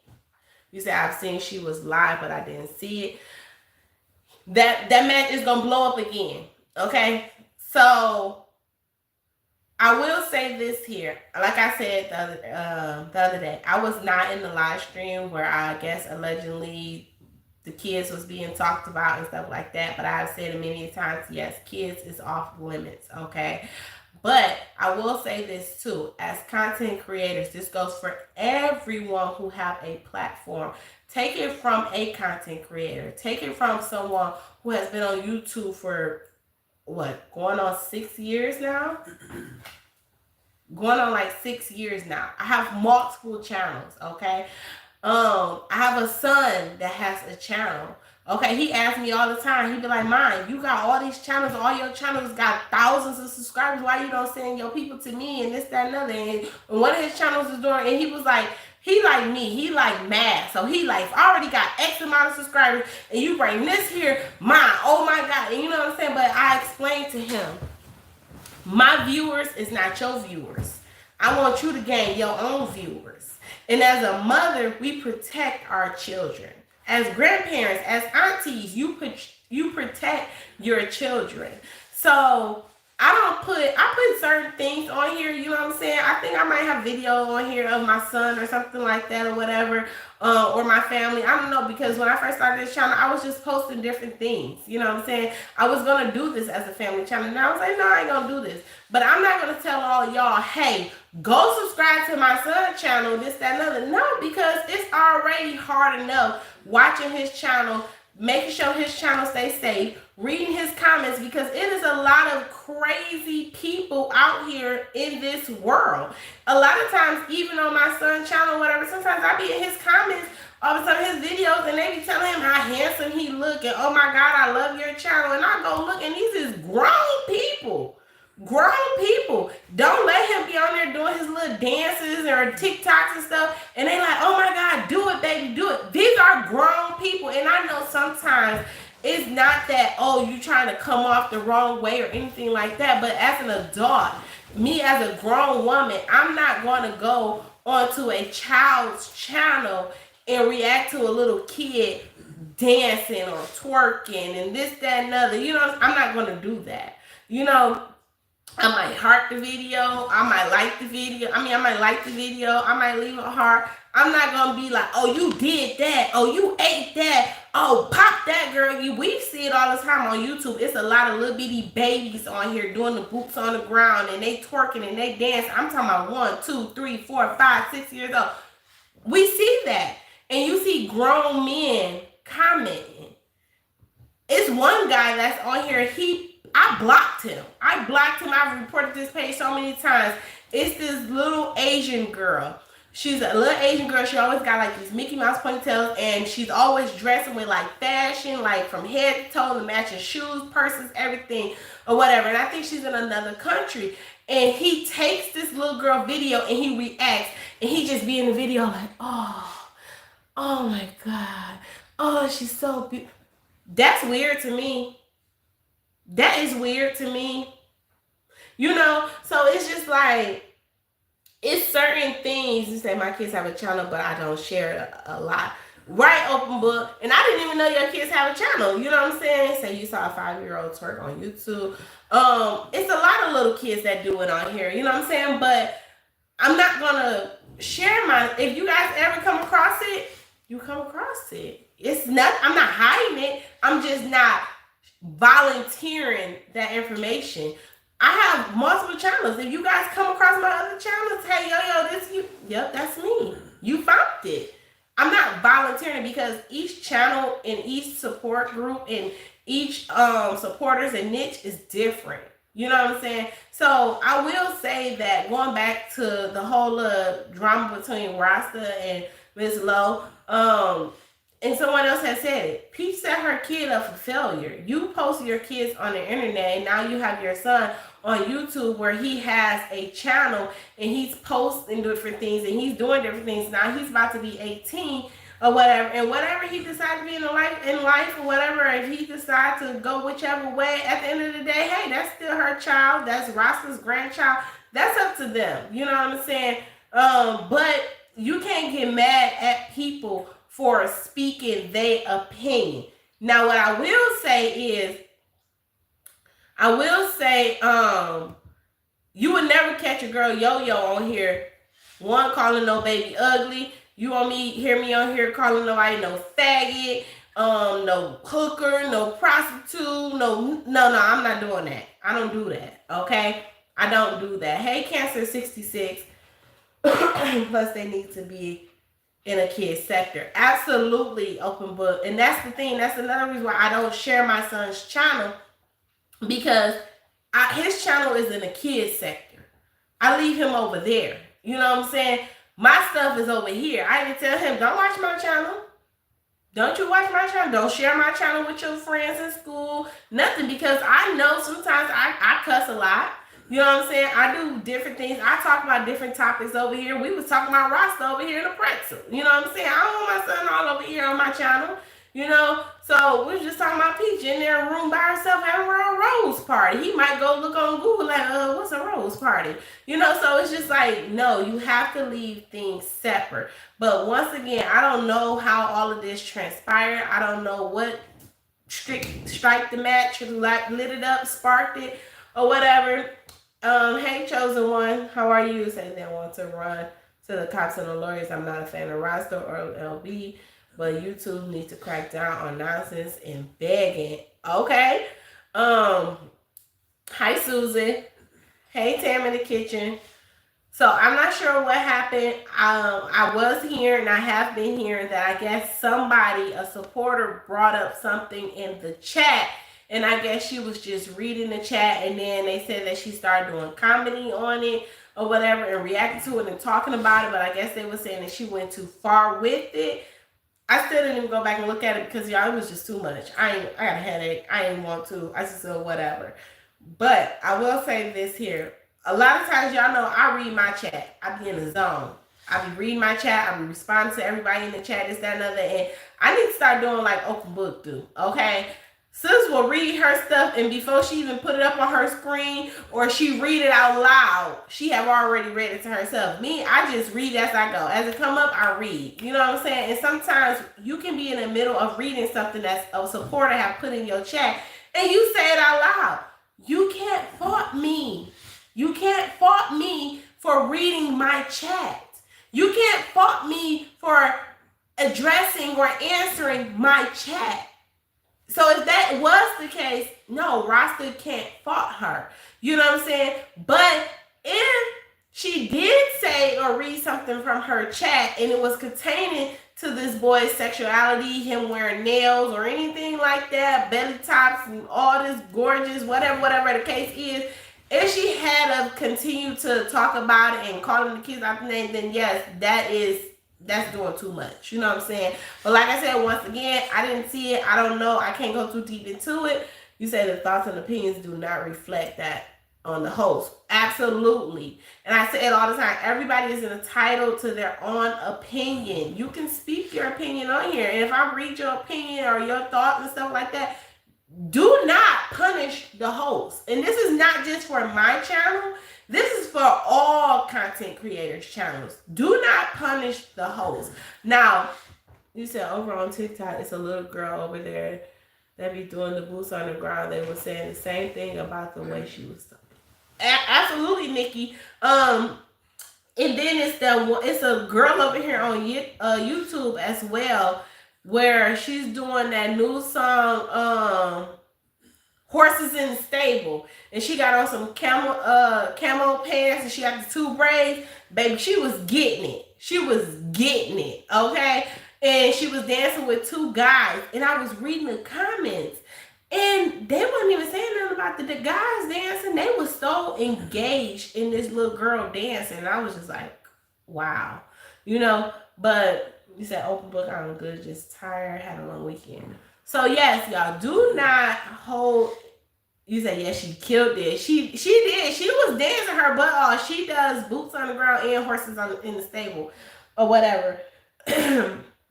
You say, I've seen she was live, but I didn't see it. That match is going to blow up again. Okay? So I will say this here. Like I said the other day, I was not in the live stream where I guess allegedly the kids was being talked about and stuff like that. But I've said it many times, yes, kids is off limits, okay? But I will say this too, as content creators, this goes for everyone who have a platform. Take it from a content creator. Take it from someone who has been on YouTube for what, going on 6 years now? Going on like 6 years now. I have multiple channels, okay? I have a son that has a channel. Okay, he asks me all the time. He be like, "Mine, you got all these channels. All your channels got thousands of subscribers. Why you don't send your people to me and this, that, and other?" And one of his channels is doing, and he was like, he like me. He like math. So he like already got X amount of subscribers, and you bring this here, mine. Oh my God. And you know what I'm saying? But I explained to him, my viewers is not your viewers. I want you to gain your own viewers. And as a mother, we protect our children. As grandparents, as aunties, you protect your children. So I put certain things on here, you know what I'm saying? I think I might have video on here of my son or something like that or whatever, or my family. I don't know, because when I first started this channel, I was just posting different things, you know what I'm saying? I was going to do this as a family channel, and I was like, no, I ain't going to do this. But I'm not going to tell all y'all, hey, go subscribe to my son's channel, this, that, and other. No, because it's already hard enough watching his channel, making sure his channel stays safe, reading his comments, because it is a lot of crazy people out here in this world. A lot of times, even on my son's channel, whatever, sometimes I be in his comments of some of his videos, and they be telling him how handsome he look, and oh my God, I love your channel. And I go look, and these is grown people. Grown people. Don't let him be on there doing his little dances or TikToks and stuff, and they like, oh my God, do it, baby, do it. These are grown people, and I know sometimes it's not that, oh, you trying to come off the wrong way or anything like that, but as an adult, me as a grown woman, I'm not going to go onto a child's channel and react to a little kid dancing or twerking and this, that, and other. You know, I'm not going to do that. You know, I might heart the video. I might like the video. I might like the video. I might leave a heart. I'm not going to be like, oh, you did that. Oh, you ate that. Oh, pop that, girl. We see it all the time on YouTube. It's a lot of little bitty babies on here doing the boots on the ground, and they twerking and they dance. I'm talking about 1, 2, 3, 4, 5, 6 years old. We see that. And you see grown men commenting. It's one guy that's on here. I blocked him. I've reported this page so many times. It's this little Asian girl. She's a little Asian girl. She always got like these Mickey Mouse ponytails, and she's always dressing with like fashion, like from head to toe, the matching shoes, purses, everything, or whatever. And I think she's in another country. And he takes this little girl video and he reacts, and he just be in the video like, oh my God, oh, she's so beautiful. That's weird to me. That is weird to me. You know, so it's just like, it's certain things. You say my kids have a channel, but I don't share it a lot. Right, open book. And I didn't even know your kids have a channel. You know what I'm saying? Say you saw a 5-year-old twerk on YouTube. It's a lot of little kids that do it on here. You know what I'm saying? But I'm not going to share mine. If you guys ever come across it, you come across it. It's not, I'm not hiding it. I'm just not volunteering that information. I have multiple channels. If you guys come across my other channels, hey, yo, this you, yep, that's me. You found it. I'm not volunteering, because each channel and each support group and each supporters and niche is different. You know what I'm saying? So I will say that, going back to the whole drama between Rasta and Ms. Lowe, and someone else has said it. Peach set her kid up for failure. You post your kids on the internet, and now you have your son on YouTube where he has a channel and he's posting different things and he's doing different things. Now he's about to be 18 or whatever, and whatever he decides to be in life or whatever, if he decides to go whichever way, at the end of the day, hey, that's still her child. That's Rasta's grandchild. That's up to them. You know what I'm saying? But you can't get mad at people for speaking their opinion. Now, what I will say is, You would never catch a girl yo-yo on here, one, calling no baby ugly. You want me, hear me on here calling nobody no faggot, no hooker, no prostitute, no, I'm not doing that. I don't do that, okay? I don't do that. Hey, Cancer 66. Plus, they need to be in a kid's sector. Absolutely open book. And that's the thing. That's another reason why I don't share my son's channel, because his channel is in a kid's sector. I leave him over there. You know what I'm saying? My stuff is over here. I didn't tell him, don't watch my channel. Don't you watch my channel. Don't share my channel with your friends in school. Nothing, because I know sometimes I cuss a lot. You know what I'm saying? I do different things. I talk about different topics over here. We was talking about Rasta over here in the pretzel. You know what I'm saying? I don't want my son all over here on my channel. You know, so we was just talking about Peach in their room by herself having her rose party. He might go look on Google like, what's a rose party? You know, so it's just like, no, you have to leave things separate. But once again, I don't know how all of this transpired. I don't know what strike the match, lit it up, sparked it, or whatever. Hey, Chosen One, how are you? Saying they want to run to the cops and the lawyers. I'm not a fan of Rasta or LB. But YouTube needs to crack down on nonsense and begging. Okay. Hi, Susan. Hey, Tam in the kitchen. So I'm not sure what happened. I was hearing, I have been hearing that I guess somebody, a supporter, brought up something in the chat. And I guess she was just reading the chat. And then they said that she started doing comedy on it or whatever and reacting to it and talking about it. But I guess they were saying that she went too far with it. I still didn't even go back and look at it because, y'all, it was just too much. I got a headache. I didn't want to. I just said whatever. But I will say this here. A lot of times, y'all know I read my chat. I be in the zone. I be reading my chat. I be responding to everybody in the chat, this, that, and other. And I need to start doing like open book do, okay? Sis will read her stuff, and before she even put it up on her screen or she read it out loud, she have already read it to herself. Me, I just read as I go. As it come up, I read. You know what I'm saying? And sometimes you can be in the middle of reading something that a supporter have put in your chat, and you say it out loud. You can't fault me. You can't fault me for reading my chat. You can't fault me for addressing or answering my chat. So if that was the case, no, Rasta can't fault her. You know what I'm saying? But if she did say or read something from her chat and it was containing to this boy's sexuality, him wearing nails or anything like that, belly tops and all this gorgeous, whatever the case is, if she had continued to talk about it and calling the kids out the name, then yes, that's doing too much. You know what I'm saying? But like I said, once again, I didn't see it. I don't know. I can't go too deep into it. You say the thoughts and opinions do not reflect that on the host. Absolutely. And I say it all the time. Everybody is entitled to their own opinion. You can speak your opinion on here. And if I read your opinion or your thoughts and stuff like that, do not punish the host. And this is not just for my channel. This is for all content creators' channels. Do not punish the host. Now, you said over on TikTok, it's a little girl over there that be doing the boots on the ground. They were saying the same thing about the way she was talking. Absolutely, Nikki. And then it's a girl over here on YouTube as well, where she's doing that new song, Horses in the Stable, and she got on some camo pants, and she got the 2 braids. Baby, she was getting it. She was getting it, okay? And she was dancing with 2 guys, and I was reading the comments, and they wasn't even saying nothing about the guys dancing. They was so engaged in this little girl dancing, and I was just like, wow, you know. But you said open book, I'm good, just tired, had a long weekend. So yes, y'all, do not hold. You say yes, she killed it. She did. She was dancing her butt off. She does boots on the ground and horses in the stable, or whatever.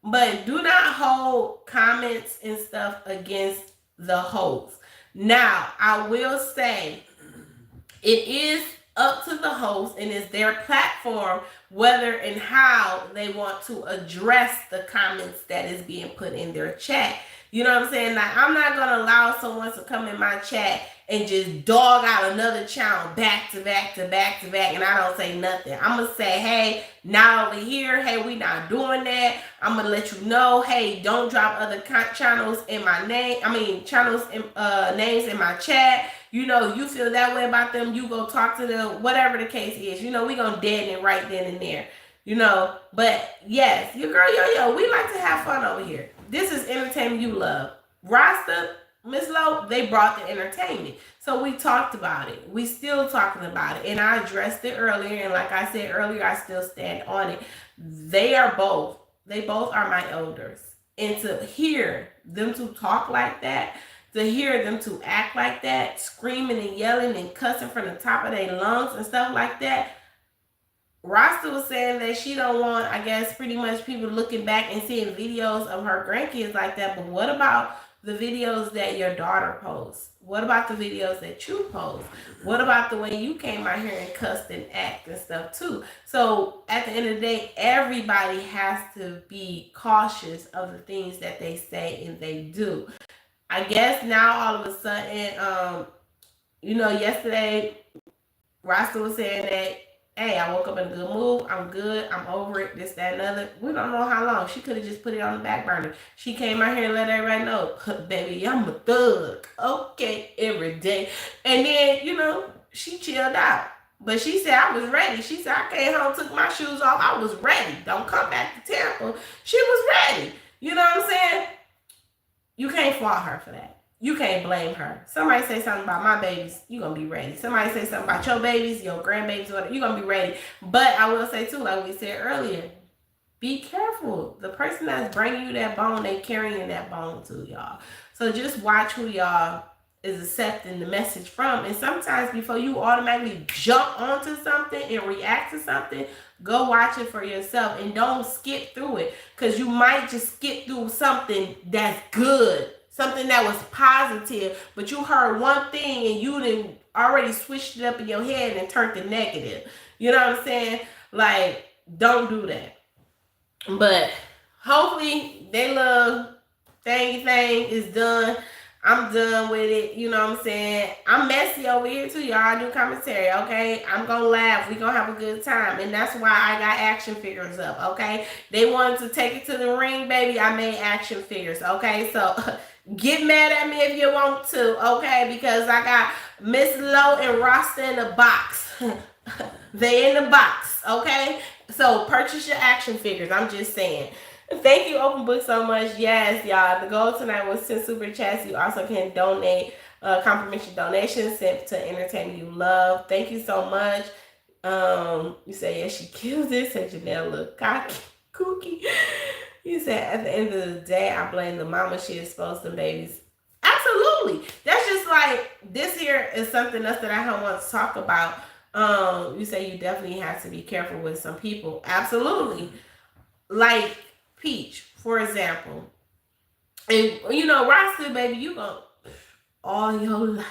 But do not hold comments and stuff against the host. Now, I will say it is up to the host, and it's their platform whether and how they want to address the comments that is being put in their chat. You know what I'm saying? Like, I'm not going to allow someone to come in my chat and just dog out another channel back to back to back to back, and I don't say nothing. I'm going to say, hey, not over here. Hey, we not doing that. I'm going to let you know, hey, don't drop other channels in my name. Channels in, names in my chat. You know, you feel that way about them, you go talk to them, whatever the case is. You know, we going to deaden it right then and there. You know, but yes, your girl Yo-Yo, we like to have fun over here. This is entertainment you love. Rasta, Miss Lowe, they brought the entertainment. So we talked about it. We still talking about it. And I addressed it earlier. And like I said earlier, I still stand on it. They both are my elders. And to hear them to talk like that, to hear them to act like that, screaming and yelling and cussing from the top of their lungs and stuff like that, Rasta was saying that she don't want, I guess, pretty much people looking back and seeing videos of her grandkids like that. But what about the videos that your daughter posts? What about the videos that you post? What about the way you came out here and cussed and act and stuff too? So at the end of the day, everybody has to be cautious of the things that they say and they do. I guess now all of a sudden, yesterday Rasta was saying that, hey, I woke up in a good mood. I'm good. I'm over it. This, that, and other. We don't know how long. She could have just put it on the back burner. She came out here and let everybody know, baby, I'm a thug. Okay, every day. And then, she chilled out. But she said, I was ready. She said, I came home, took my shoes off. I was ready. Don't come back to Tampa. She was ready. You know what I'm saying? You can't fault her for that. You can't blame her. Somebody say something about my babies, you're going to be ready. Somebody say something about your babies, your grandbabies, whatever, you're going to be ready. But I will say too, like we said earlier, be careful. The person that's bringing you that bone, they carrying that bone too, y'all. So just watch who y'all is accepting the message from. And sometimes before you automatically jump onto something and react to something, go watch it for yourself and don't skip through it, because you might just skip through something that's good. Something that was positive, but you heard one thing and you didn't already switched it up in your head and turned it negative. You know what I'm saying? Like, don't do that. But hopefully they little thing is done. I'm done with it. You know what I'm saying? I'm messy over here too, y'all. I do commentary, okay? I'm gonna laugh. We gonna have a good time. And that's why I got action figures up, okay? They wanted to take it to the ring, baby. I made action figures, okay? So get mad at me if you want to, okay? Because I got Miss Lowe and Rasta in the box. They in the box, okay? So purchase your action figures. I'm just saying. Thank you, Open Book, so much. Yes, y'all. The goal tonight was 10 super chats. You also can donate complimentary donations sent to entertainment you love. Thank you so much. You say, yeah, she killed it. Said Janelle look cocky, kooky. You said, at the end of the day, I blame the mama. She exposed the babies. Absolutely. That's just like, this here is something else that I don't want to talk about. You say you definitely have to be careful with some people. Absolutely. Like Peach, for example. And, Rasta, baby, you gonna, all your life,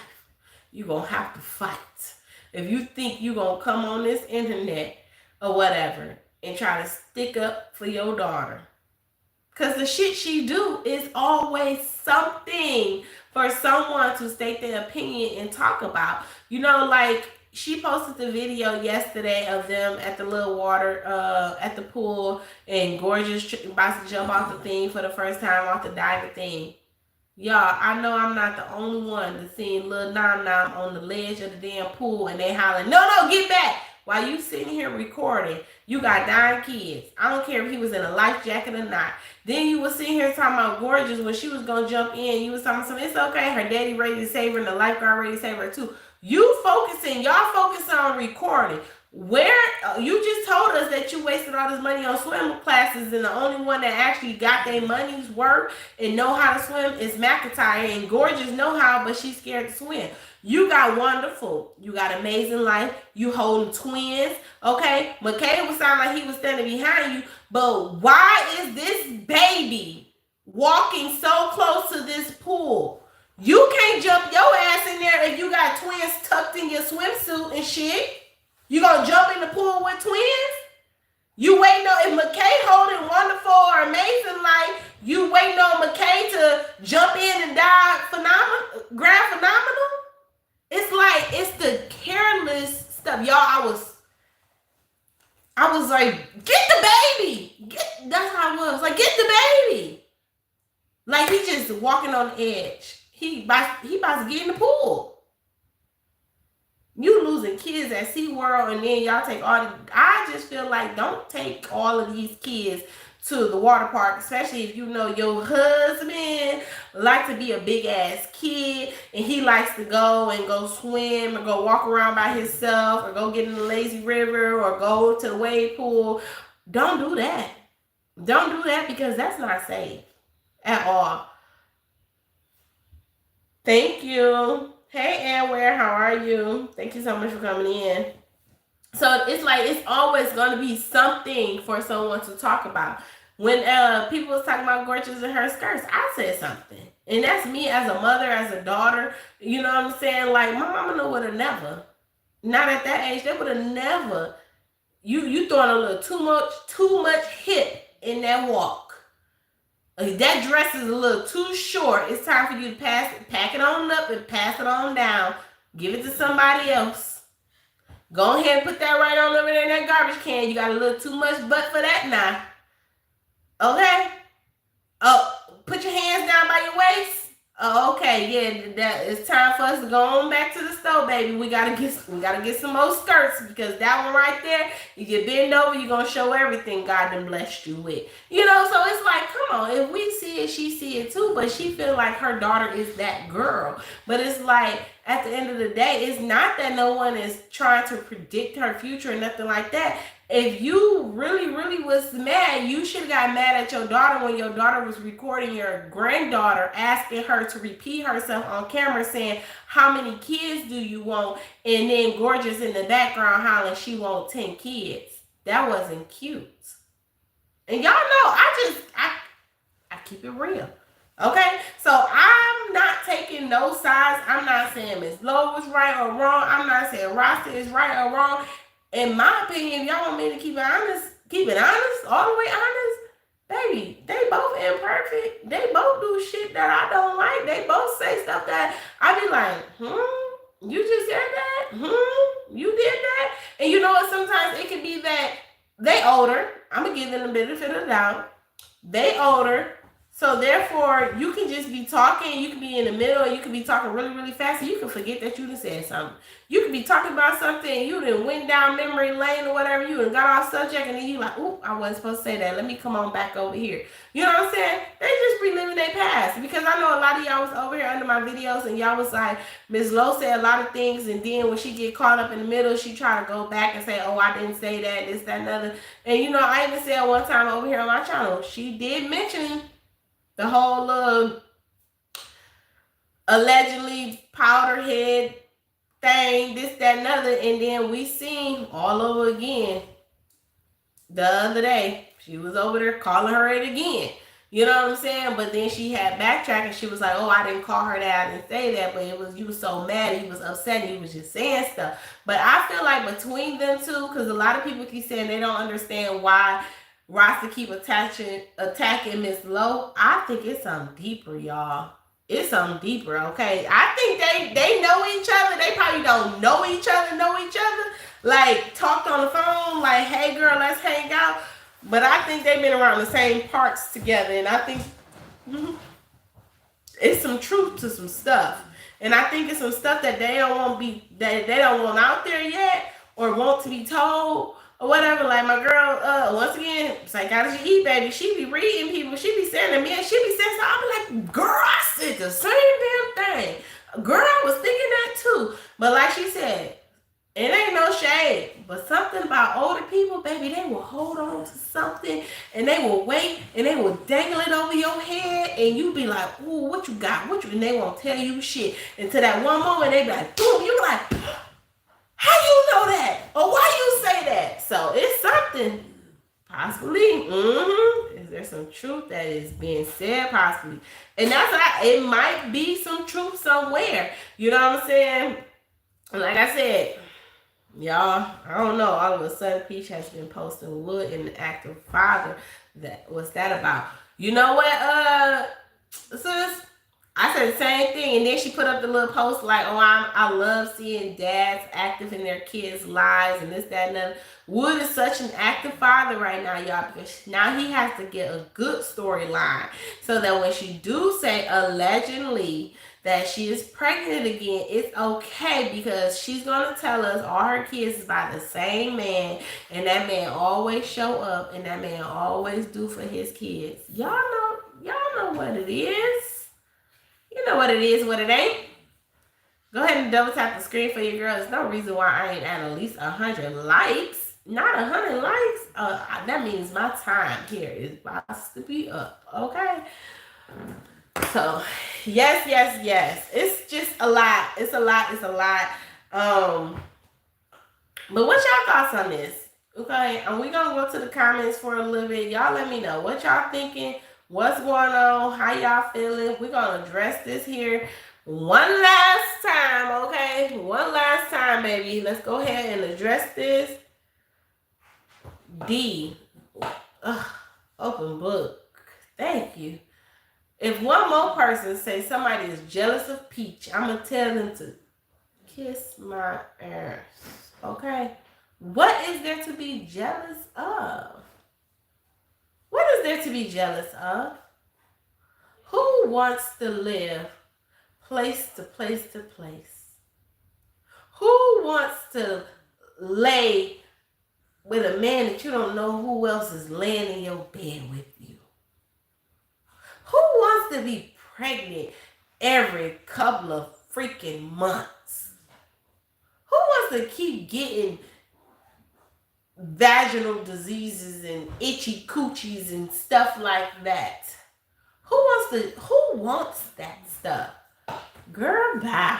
you gonna have to fight. If you think you gonna come on this internet or whatever and try to stick up for your daughter, because the shit she do is always something for someone to state their opinion and talk about. Like, she posted the video yesterday of them at the little water, at the pool, and Gorgeous about to jump off the thing for the first time off the diver thing. Y'all, I know I'm not the only one that seen Lil Nom Nom on the ledge of the damn pool and they hollering, no, get back! While you sitting here recording, you got 9 kids. I don't care if he was in a life jacket or not. Then you was sitting here talking about Gorgeous when she was going to jump in. You was talking about something, it's okay, her daddy ready to save her and the lifeguard ready to save her too. Y'all focus on recording. Where you just told us that you wasted all this money on swim classes, and the only one that actually got their money's worth and know how to swim is McIntyre, and Gorgeous know how, but she's scared to swim. You got wonderful. You got amazing life. You holding twins. Okay. McKay would sound like he was standing behind you, but why is this baby walking so close to this pool? You can't jump your ass in there if you got twins tucked in your swimsuit and shit. You gonna jump in the pool with twins? You waiting on, if McKay holding wonderful or amazing, like, you waiting on McKay to jump in and die grand phenomenal? It's like, it's the careless stuff. Y'all, I was like, get the baby. That's how I was. Like, get the baby. Like, he just walking on the edge. He about to get in the pool. You losing kids at SeaWorld, and then y'all take all the... I just feel like, don't take all of these kids to the water park, especially if you know your husband likes to be a big ass kid and he likes to go swim or go walk around by himself or go get in the lazy river or go to the wave pool. Don't do that. Don't do that, because that's not safe at all. Thank you. Hey, Anware, how are you? Thank you so much for coming in. So it's like, it's always going to be something for someone to talk about. When people was talking about Gorgeous and her skirts, I said something. And that's me as a mother, as a daughter. You know what I'm saying? Like, my mama would have never, not at that age, they would have never, you throwing a little too much hip in that walk. That dress is a little too short. It's time for you to pack it on up and pass it on down. Give it to somebody else. Go ahead and put that right on over there in that garbage can. You got a little too much butt for that now. Okay? Oh, put your hands down by your waist. Oh, okay, yeah, that it's time for us to go on back to the store, baby. We gotta get some more skirts, because that one right there, you get bend over, you're gonna show everything God done blessed you with. You know, so it's like, come on, if we see it, she see it too, but she feel like her daughter is that girl. But it's like, at the end of the day, it's not that no one is trying to predict her future or nothing like that. If you really, really was mad, you should have got mad at your daughter when your daughter was recording your granddaughter, asking her to repeat herself on camera, saying, how many kids do you want? And then Gorgeous in the background hollering she wants 10 kids. That wasn't cute. And y'all know, I keep it real. Okay? So I'm not taking no sides. I'm not saying Miss Lowe was right or wrong. I'm not saying Rasta is right or wrong. In my opinion, if y'all want me to keep it honest, all the way honest, baby, they both imperfect. They both do shit that I don't like. They both say stuff that I be like, you just said that? You did that? And you know what? Sometimes it can be that they older. I'm going to give them the benefit of the doubt. They older. So therefore, you can just be talking, you can be in the middle, and you can be talking really, really fast, and you can forget that you done said something. You can be talking about something, and you done went down memory lane or whatever, you done got off subject, and then you like, ooh, I wasn't supposed to say that. Let me come on back over here. You know what I'm saying? They just reliving their past. Because I know a lot of y'all was over here under my videos, and y'all was like, Ms. Lowe said a lot of things, and then when she get caught up in the middle, she try to go back and say, oh, I didn't say that, this, that, and other. And you know, I even said one time over here on my channel, she did mention the whole allegedly powder head thing, this, that, and other. And then we seen all over again the other day. She was over there calling her it again. You know what I'm saying? But then she had backtracked and she was like, oh, I didn't call her that. I didn't say that. But it was, you was so mad. He was upset. And he was just saying stuff. But I feel like between them two, because a lot of people keep saying they don't understand why Rasta keep attacking Miss Lowe. I think it's something deeper, y'all. It's something deeper, okay? I think they know each other. They probably don't know each other. Like, talked on the phone, like, hey, girl, let's hang out. But I think they've been around the same parts together. And I think it's some truth to some stuff. And I think it's some stuff that they don't want out there yet or want to be told. Or whatever, like my girl, once again, Psychology E, baby, she be reading people, she be saying to me, and she be saying so I be like, girl, I said the same damn thing. Girl, I was thinking that too. But like she said, it ain't no shade, but something about older people, baby, they will hold on to something, and they will wait, and they will dangle it over your head, and you be like, ooh, what you got, and they won't tell you shit. Until that one moment, they be like, boom, you be like, how you know that? Or why you say that? So it's something, possibly. Is there some truth that is being said, possibly? And that's why it might be some truth somewhere. You know what I'm saying? Like I said, Y'all, I don't know. All of a sudden, Peach has been posting Wood in the active father. What's that about? You know what, sis? I said the same thing, and then she put up the little post like, "Oh, I love seeing dads active in their kids' lives and this, that, and that." Wood is such an active father right now, y'all, because now he has to get a good storyline so that when she do say allegedly that she is pregnant again, it's okay because she's gonna tell us all her kids is by the same man, and that man always show up, and that man always do for his kids. Y'all know what it is. You know what it is, what it ain't. Go ahead and double tap the screen for your girl. There's no reason why I ain't at least 100 likes. Not 100 likes. That means my time here is about to be up. Okay. So, yes. It's just a lot. It's a lot. But what y'all thoughts on this? Okay, and we're gonna go to the comments for a little bit. Y'all let me know what y'all thinking. What's going on? How y'all feeling? We're gonna address this here one last time, okay? One last time, baby. Let's go ahead and address this. D. Open book. Thank you. If one more person say somebody is jealous of Peach, I'm gonna tell them to kiss my ass. Okay? What is there to be jealous of? What is there to be jealous of? Who wants to live place to place to place? Who wants to lay with a man that you don't know who else is laying in your bed with you? Who wants to be pregnant every couple of freaking months? Who wants to keep getting vaginal diseases and itchy coochies and stuff like that? Who wants that stuff? Girl, bye.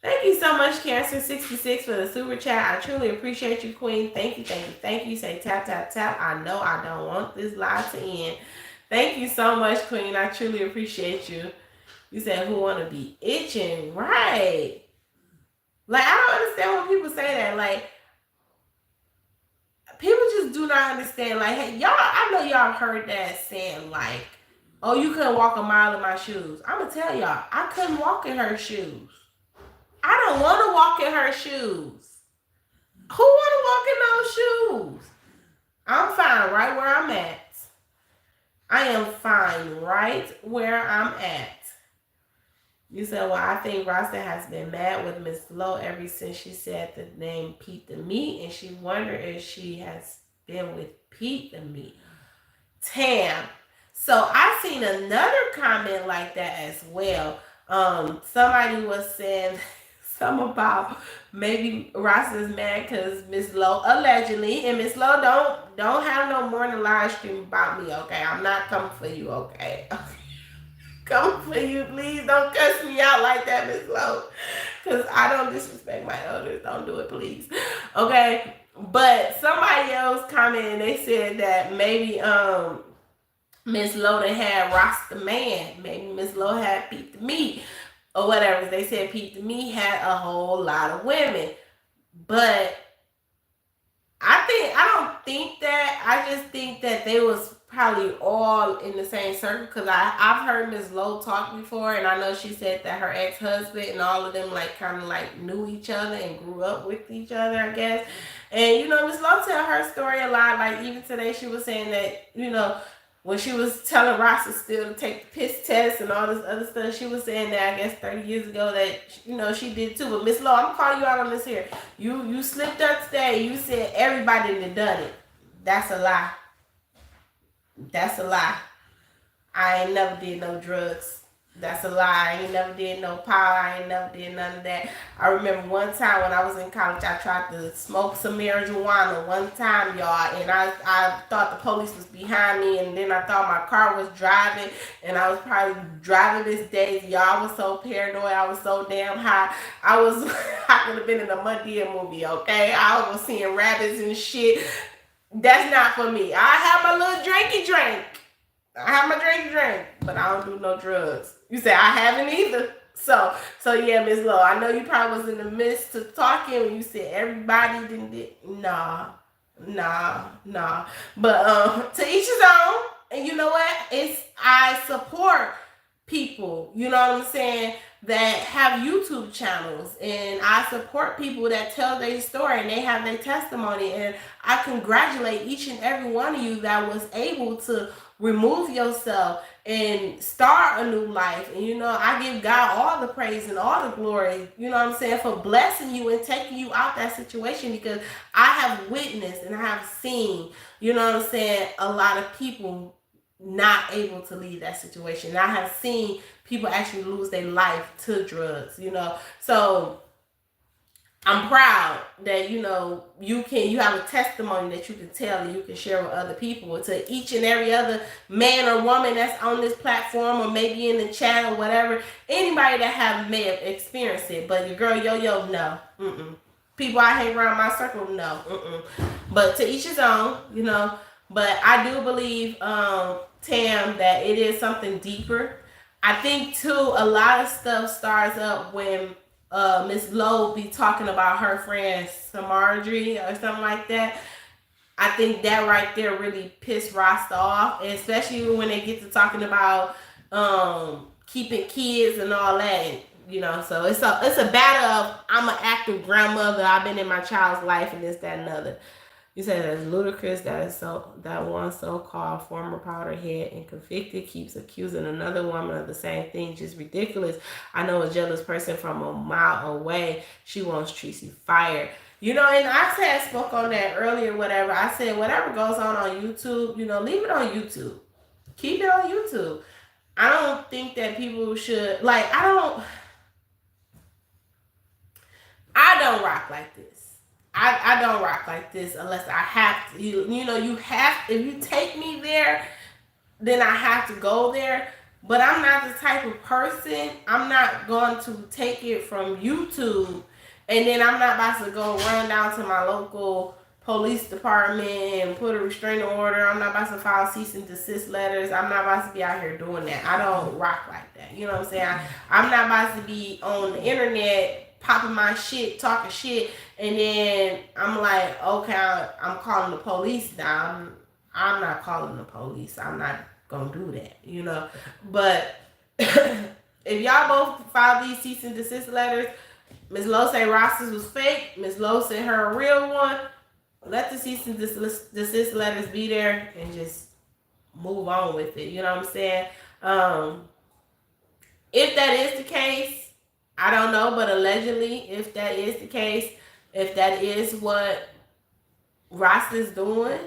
Thank you so much, Cancer66, for the super chat. I truly appreciate you, Queen. Thank you. Say tap, tap, tap. I know I don't want this live to end. Thank you so much, Queen. I truly appreciate you. You said who want to be itching, right? Like, I don't understand when people say that. Like, people just do not understand. Like, hey, y'all, I know y'all heard that saying, like, oh, you couldn't walk a mile in my shoes. I'm going to tell y'all, I couldn't walk in her shoes. I don't want to walk in her shoes. Who want to walk in those shoes? I'm fine right where I'm at. I am fine right where I'm at. You said, well, I think Rasta has been mad with Miss Lowe ever since she said the name Pete the Meat, and she wondered if she has been with Pete the Meat. Tam. So I seen another comment like that as well. Somebody was saying something about maybe Rasta's mad because Miss Lowe allegedly, and Miss Lowe don't have no morning live stream about me, okay? I'm not coming for you, okay? Coming for you, please don't cuss me out like that, Miss Lowe, because I don't disrespect my elders. Don't do it, please. Okay, but somebody else commented and they said that maybe Miss Lowe had Rasta Man. Maybe Miss Lowe had Pete the Meat or whatever. They said Pete the Meat had a whole lot of women, but I don't think that. I just think that they was probably all in the same circle, because I've heard Miss Lowe talk before, and I know she said that her ex-husband and all of them like kind of like knew each other and grew up with each other, I guess. And you know, Miss Lowe tell her story a lot. Like even today she was saying that, you know, when she was telling Rasta still to take the piss test and all this other stuff, she was saying that I guess 30 years ago that, you know, she did too. But Miss Lowe, I'm gonna call you out on this here. You slipped up today. You said everybody done done it. That's a lie. That's a lie. I ain't never did no drugs. That's a lie. I ain't never did no power. I ain't never did none of that. I remember one time when I was in college, I tried to smoke some marijuana one time, y'all, and I thought the police was behind me, and then I thought my car was driving, and I was probably driving this days. Y'all, I was so paranoid. I was so damn high. I could have been in a Madea movie, okay? I was seeing rabbits and shit. That's not for me. I have my little drinky drink. I have my drinky drink, but I don't do no drugs. You say I haven't either. So yeah, Miss Lowe, I know you probably was in the midst of talking when you said everybody didn't. Nah. But to each his own. And you know what? I support people, you know what I'm saying, that have YouTube channels, and I support people that tell their story and they have their testimony, and I congratulate each and every one of you that was able to remove yourself and start a new life. And you know, I give God all the praise and all the glory, you know what I'm saying, for blessing you and taking you out that situation, because I have witnessed and I have seen, you know what I'm saying, a lot of people not able to leave that situation. And I have seen people actually lose their life to drugs, you know. So I'm proud that, you know, you have a testimony that you can tell and you can share with other people. To each and every other man or woman that's on this platform or maybe in the chat or whatever, anybody that may have experienced it, but your girl Yo-Yo, no. People I hang around my circle, no. But to each his own, you know. But I do believe, Tam, that it is something deeper. I think too, a lot of stuff starts up when Miss Lowe be talking about her friend Samarji or something like that. I think that right there really pissed Rasta off, especially when they get to talking about keeping kids and all that. And, you know, so it's a battle of, I'm an active grandmother, I've been in my child's life, and this, that, and other. You said it's ludicrous that one so-called former powderhead and convicted keeps accusing another woman of the same thing. Just ridiculous. I know a jealous person from a mile away. She wants Tracy fired. You know, and I spoke on that earlier, whatever. I said, whatever goes on YouTube, you know, leave it on YouTube. Keep it on YouTube. I don't think that people should, like, I don't rock like this. I don't rock like this unless I have to. You know, you have, if you take me there, then I have to go there. But I'm not the type of person, I'm not going to take it from YouTube and then I'm not about to go run down to my local police department and put a restraining order. I'm not about to file cease and desist letters. I'm not about to be out here doing that. I don't rock like that. You know what I'm saying? I'm not about to be on the internet popping my shit, talking shit, and then I'm like, okay, I'm calling the police now. I'm not calling the police. I'm not gonna do that, you know. But if y'all both file these cease and desist letters, Ms. Lowe say Ross's was fake, Ms. Lowe said her a real one, let the cease and desist letters be there and just move on with it, you know what I'm saying? If that is the case, I don't know, but allegedly, if that is the case, if that is what Ross is doing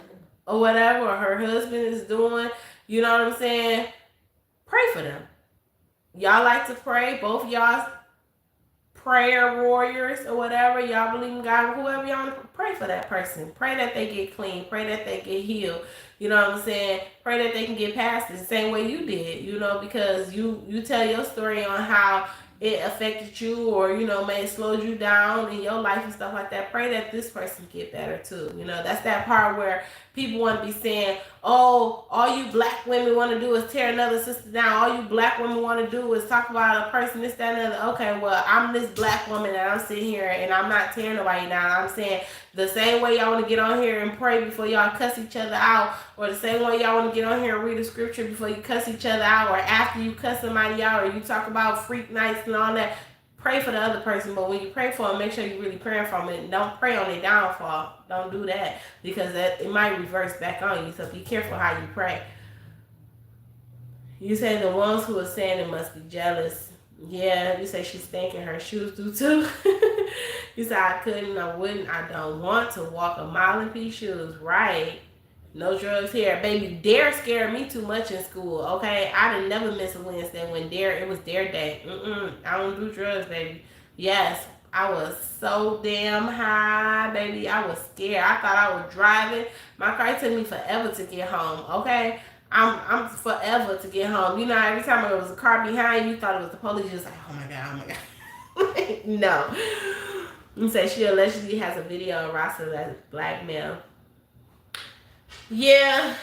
or whatever, or her husband is doing, you know what I'm saying? Pray for them. Y'all like to pray, both y'all prayer warriors or whatever. Y'all believe in God, whoever y'all want to pray for that person. Pray that they get clean. Pray that they get healed. You know what I'm saying? Pray that they can get past it the same way you did, you know, because you tell your story on how it affected you, or, you know, may it slowed you down in your life and stuff like that. Pray that this person get better too. You know, that's that part where people want to be saying, oh, all you black women want to do is tear another sister down. All you black women want to do is talk about a person, this, that, and other. Okay, well, I'm this black woman and I'm sitting here and I'm not tearing nobody down. I'm saying the same way y'all want to get on here and pray before y'all cuss each other out, or the same way y'all want to get on here and read a scripture before you cuss each other out, or after you cuss somebody out, or you talk about freak nights and all that. Pray for the other person, but when you pray for them, make sure you're really praying for them, and don't pray on their downfall. Don't do that, because it might reverse back on you, so be careful how you pray. You say the ones who are saying it must be jealous. Yeah, you say she's thinking her shoes do too. You say I couldn't, I wouldn't, I don't want to walk a mile in these shoes. Right. No drugs here. Baby, Dare scared me too much in school, okay? I didn't never miss a Wednesday when it was Dare day. I don't do drugs, baby. Yes, I was so damn high, baby. I was scared. I thought I was driving. My car took me forever to get home, okay? I'm forever to get home. You know, every time there was a car behind you, thought it was the police. You was like, oh my God. No. You say she allegedly has a video of Rasta as blackmail. Yeah,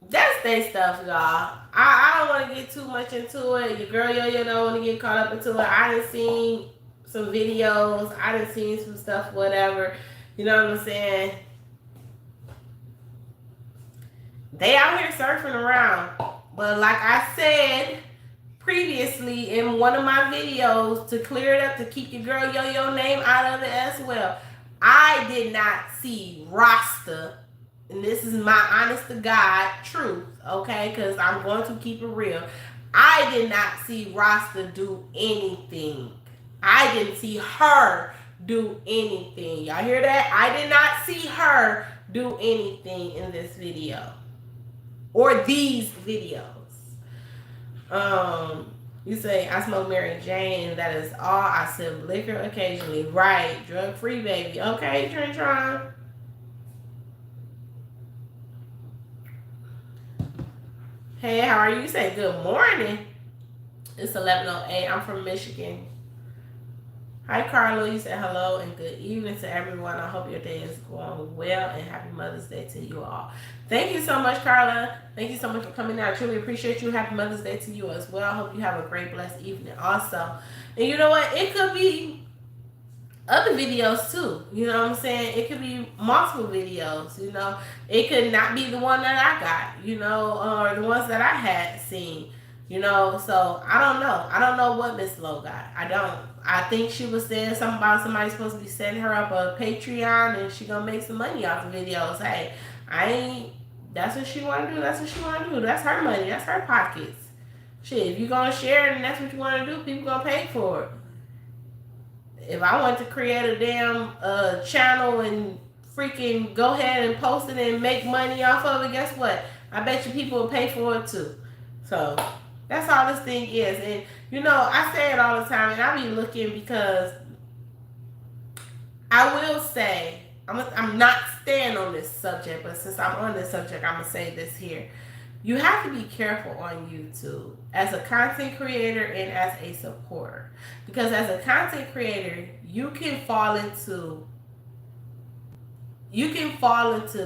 That's their stuff, y'all. I don't want to get too much into it. Your girl Yo-Yo don't want to get caught up into it. I done seen some videos. I done seen some stuff, whatever. You know what I'm saying? They out here surfing around. But like I said previously in one of my videos, to clear it up, to keep your girl Yo-Yo name out of it as well, I did not see Rasta, and this is my honest to God truth, okay? Because I'm going to keep it real. I did not see Rasta do anything. I didn't see her do anything. Y'all hear that? I did not see her do anything in this video or these videos. You say, I smoke Mary Jane, that is all. I sip liquor occasionally. Right, drug-free, baby. Okay, Trentron. Hey, how are you? You say good morning. It's 11:08. I'm from Michigan. Hi, Carlo. You said hello and good evening to everyone. I hope your day is going well, and happy Mother's Day to you all. Thank you so much, Carla. Thank you so much for coming out. I truly appreciate you. Happy Mother's Day to you as well. I hope you have a great, blessed evening also. And you know what? It could be other videos too. You know what I'm saying? It could be multiple videos. You know, it could not be the one that I got, you know, or the ones that I had seen. You know, so I don't know. I don't know what Miss Lowe got. I don't. I think she was saying something about somebody supposed to be setting her up a Patreon and she gonna make some money off the videos. Hey, I ain't. That's what she want to do. That's what she want to do. That's her money. That's her pockets. Shit, if you gonna share it and that's what you want to do, people gonna pay for it. If I want to create a damn channel and freaking go ahead and post it and make money off of it, guess what? I bet you people will pay for it too. So that's all this thing is. And you know, I say it all the time, and I be looking because I will say, I'm not staying on this subject, but since I'm on this subject, I'm going to say this here. You have to be careful on YouTube as a content creator and as a supporter. Because as a content creator, you can fall into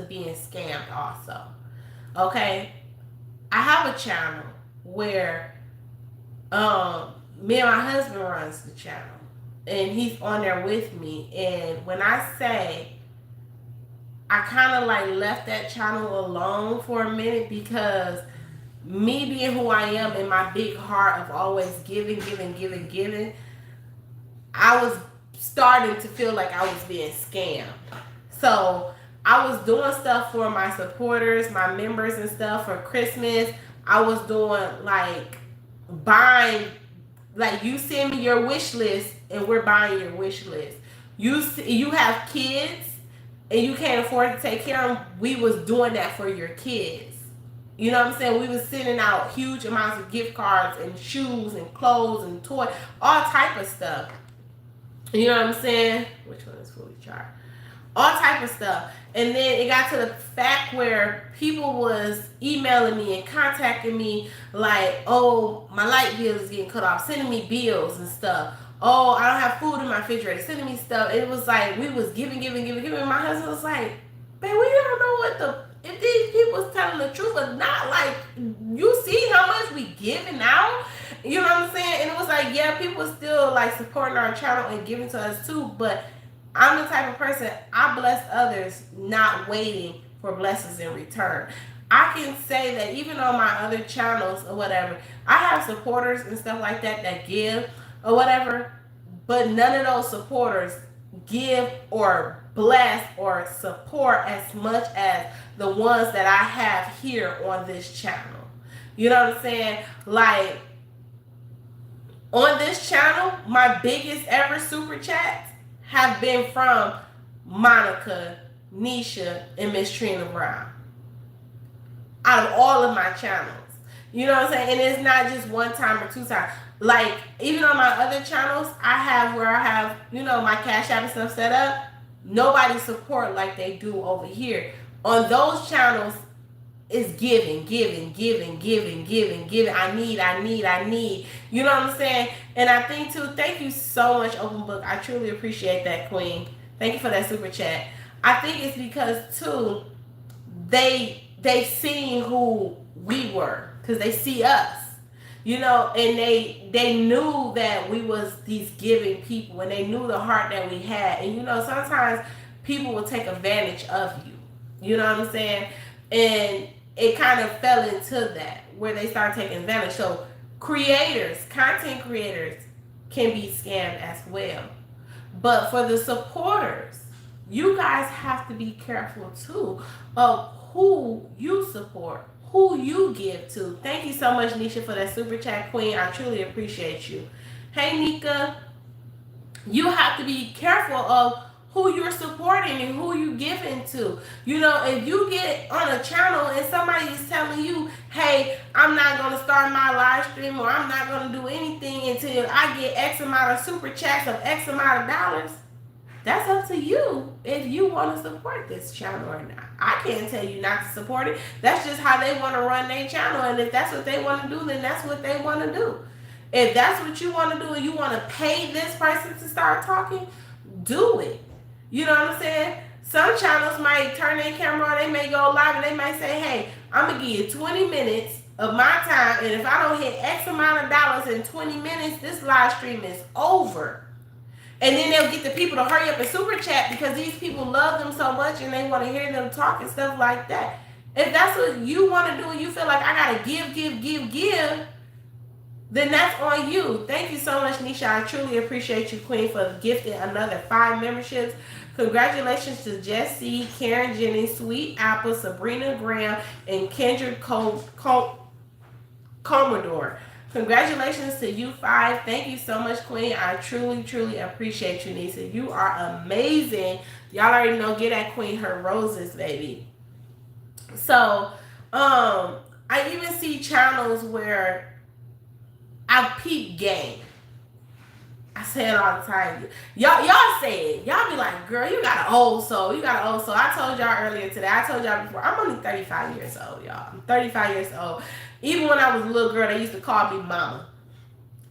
being scammed also. Okay? I have a channel where me and my husband runs the channel. And he's on there with me. And when I say I kind of like left that channel alone for a minute, because me being who I am and my big heart of always giving, I was starting to feel like I was being scammed. So I was doing stuff for my supporters, my members and stuff for Christmas. I was doing like buying, like you send me your wish list and we're buying your wish list. You have kids and you can't afford to take care of them. We was doing that for your kids. You know what I'm saying? We was sending out huge amounts of gift cards and shoes and clothes and toys, all type of stuff. You know what I'm saying? Which one is fully charged? All type of stuff. And then it got to the fact where people was emailing me and contacting me like, oh, my light bill is getting cut off, sending me bills and stuff. Oh, I don't have food in my refrigerator, sending me stuff. It was like we was giving. My husband was like, babe, we don't know if these people's telling the truth or not. Like, you see how much we giving out? You know what I'm saying? And it was like, yeah, people still like supporting our channel and giving to us too, but I'm the type of person, I bless others, not waiting for blessings in return. I can say that even on my other channels or whatever, I have supporters and stuff like that give or whatever, but none of those supporters give or bless or support as much as the ones that I have here on this channel. You know what I'm saying? Like, on this channel, my biggest ever super chats have been from Monica, Nisha, and Miss Trina Brown. Out of all of my channels. You know what I'm saying? And it's not just one time or two times. Like, even on my other channels, I have, you know, my Cash App and stuff set up. Nobody support like they do over here. On those channels, it's giving. I need. You know what I'm saying? And I think too, thank you so much, Open Book. I truly appreciate that, Queen. Thank you for that super chat. I think it's because too, they they seen who we were because they see us, you know, and they knew that we was these giving people, and they knew the heart that we had. And you know, sometimes people will take advantage of you, you know what I'm saying? And it kind of fell into that where they started taking advantage. So creators, content creators can be scammed as well. But for the supporters, you guys have to be careful too of who you support, who you give to. Thank you so much, Nisha, for that super chat, queen. I truly appreciate you. Hey, Nika, you have to be careful of who you're supporting and who you giving to. You know, if you get on a channel and somebody is telling you, hey, I'm not going to start my live stream, or I'm not going to do anything until I get X amount of super chats of X amount of dollars, that's up to you if you want to support this channel or not. I can't tell you not to support it. That's just how they want to run their channel. And if that's what they want to do, then that's what they want to do. If that's what you want to do and you want to pay this person to start talking, do it. You know what I'm saying? Some channels might turn their camera on, they may go live, and they might say, hey, I'm going to give you 20 minutes of my time, and if I don't hit X amount of dollars in 20 minutes, this live stream is over. And then they'll get the people to hurry up and super chat because these people love them so much and they want to hear them talk and stuff like that. If that's what you want to do and you feel like I got to give, then that's on you. Thank you so much, Nisha. I truly appreciate you, queen, for gifting another 5 memberships. Congratulations to Jesse, Karen Jennings, Sweet Apple, Sabrina Graham, and Kendra Commodore. Congratulations to you 5. Thank you so much, queen. I truly, truly appreciate you, Nisa. You are amazing. Y'all already know, get that queen her roses, baby. So, I even see channels where I peep game. I say it all the time. Y'all say it. Y'all be like, girl, you got an old soul. You got an old soul. I told y'all earlier today. I told y'all before. I'm only 35 years old, y'all. I'm 35 years old. Even when I was a little girl, they used to call me mama.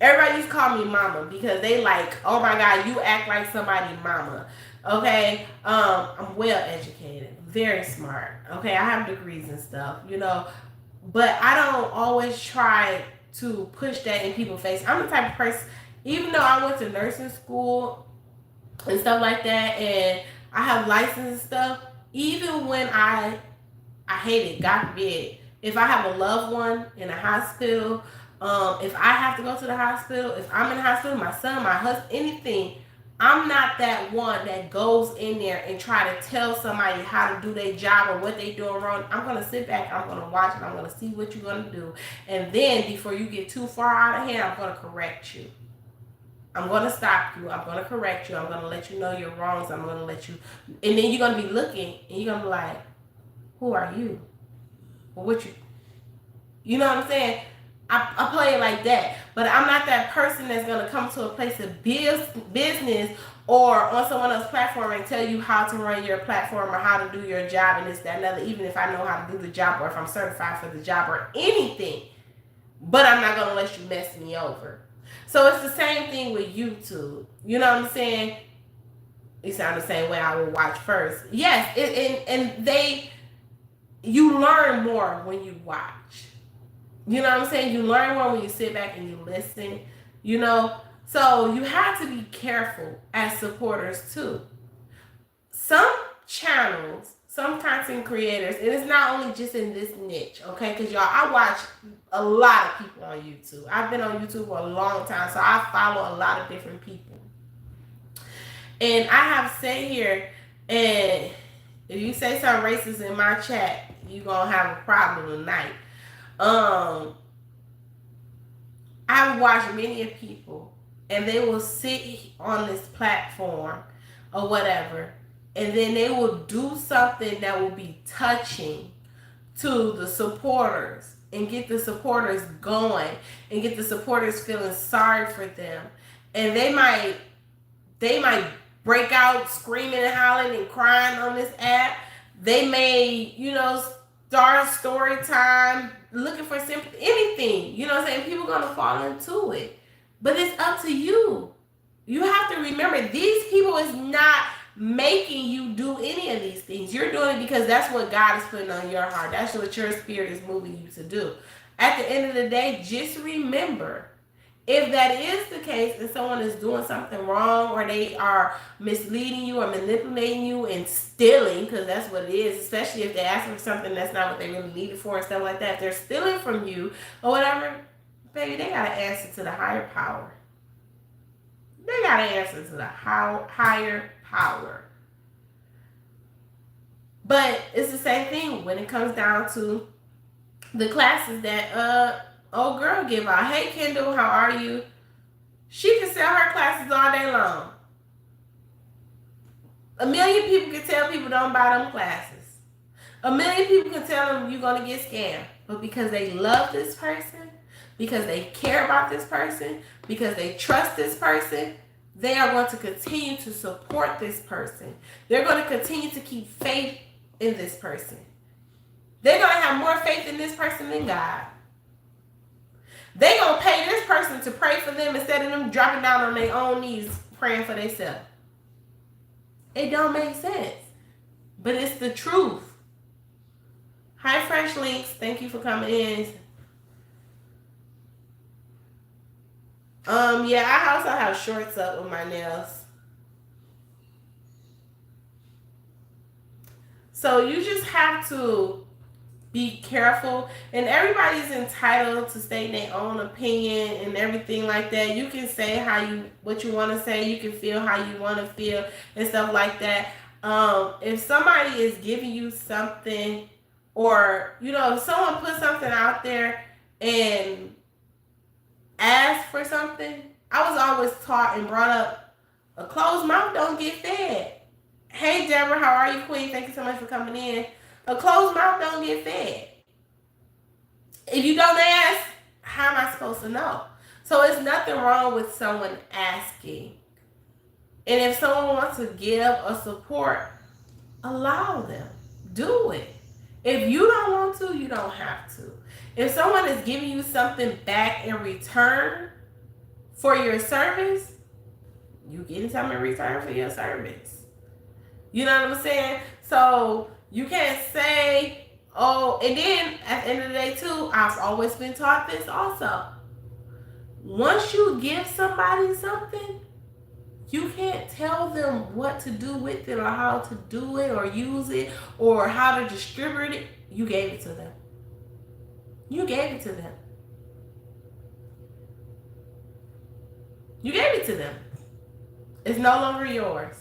Everybody used to call me mama because they like, oh my God, you act like somebody mama. Okay? I'm well educated. Very smart. Okay? I have degrees and stuff, you know. But I don't always try to push that in people's face. I'm the type of person, even though I went to nursing school and stuff like that, and I have license and stuff, even when I hate it, God forbid, if I have a loved one in a hospital, if I have to go to the hospital, if I'm in the hospital, my son, my husband, anything, I'm not that one that goes in there and try to tell somebody how to do their job or what they're doing wrong. I'm going to sit back, I'm going to watch it, I'm going to see what you're going to do. And then before you get too far out of hand, I'm going to correct you. I'm going to stop you. I'm going to correct you. I'm going to let you know your wrongs. I'm going to let you, and then you're going to be looking and you're going to be like, who are you? Well, what you know what I'm saying? I play it like that, but I'm not that person that's going to come to a place of business or on someone else's platform and tell you how to run your platform or how to do your job and this, that, and other, even if I know how to do the job or if I'm certified for the job or anything. But I'm not going to let you mess me over. So it's the same thing with YouTube. You know what I'm saying? It sounds the same way I would watch first. Yes, you learn more when you watch. You know what I'm saying? You learn more when you sit back and you listen, you know? So you have to be careful as supporters too. Some channels, some content creators, and it's not only just in this niche, okay? Because y'all, I watch a lot of people on YouTube. I've been on YouTube for a long time, so I follow a lot of different people. And I have said here, and if you say something racist in my chat, you're going to have a problem tonight. I've watched many people, and they will sit on this platform or whatever, and then they will do something that will be touching to the supporters and get the supporters going and get the supporters feeling sorry for them. And they might break out screaming and hollering and crying on this app. They may, start a story time, looking for sympathy, anything. You know what I'm saying? People are going to fall into it. But it's up to you. You have to remember, these people is not making you do any of these things. You're doing it because that's what God is putting on your heart. That's what your spirit is moving you to do. At the end of the day, just remember, if that is the case and someone is doing something wrong, or they are misleading you or manipulating you and stealing, because that's what it is, especially if they ask for something that's not what they really need it for and stuff like that, if they're stealing from you or whatever, baby, they got to answer to the higher power. They got to answer to the higher power. But it's the same thing when it comes down to the classes that old girl give out. Hey Kendall, how are you? She can sell her classes all day long. 1 million people can tell people don't buy them classes. 1 million people can tell them you're going to get scammed. But because they love this person, because they care about this person, because they trust this person, they are going to continue to support this person. They're going to continue to keep faith in this person. They're going to have more faith in this person than God. They're going to pay this person to pray for them instead of them dropping down on their own knees praying for themselves. It don't make sense. But it's the truth. Hi, Fresh Links. Thank you for coming in. Yeah, I also have shorts up with my nails. So you just have to be careful, and everybody's entitled to state their own opinion and everything like that. You can say what you want to say. You can feel how you want to feel and stuff like that. If somebody is giving you something, or if someone puts something out there and ask for something, I was always taught and brought up, a closed mouth don't get fed. Hey Deborah, how are you, Queen? Thank you so much for coming in. A closed mouth don't get fed. If you don't ask, how am I supposed to know? So it's nothing wrong with someone asking. And if someone wants to give or support, allow them. Do it. If you don't want to, you don't have to. If someone is giving you something back in return for your service, you getting something in return for your service. You know what I'm saying? So you can't say, and then at the end of the day too, I've always been taught this also. Once you give somebody something, you can't tell them what to do with it or how to do it or use it or how to distribute it. You gave it to them. You gave it to them. You gave it to them. It's no longer yours.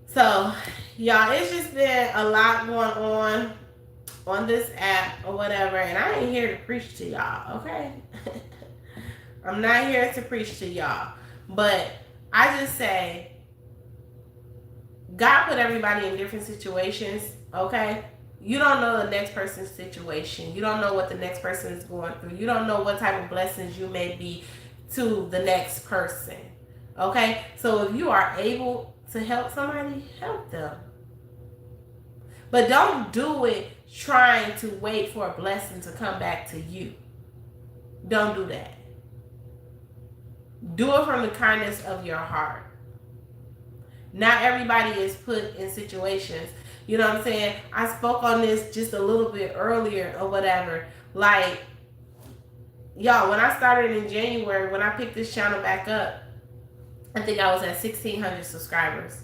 So, y'all, it's just been a lot going on this app or whatever, and I ain't here to preach to y'all, okay? I'm not here to preach to y'all, but I just say, God put everybody in different situations, okay? You don't know the next person's situation. You don't know what the next person is going through. You don't know what type of blessings you may be to the next person, okay? So if you are able to help somebody, help them. But don't do it trying to wait for a blessing to come back to you. Don't do that. Do it from the kindness of your heart. Not everybody is put in situations. You know what I'm saying? I spoke on this just a little bit earlier or whatever. Like, y'all, when I started in January, when I picked this channel back up, I think I was at 1,600 subscribers.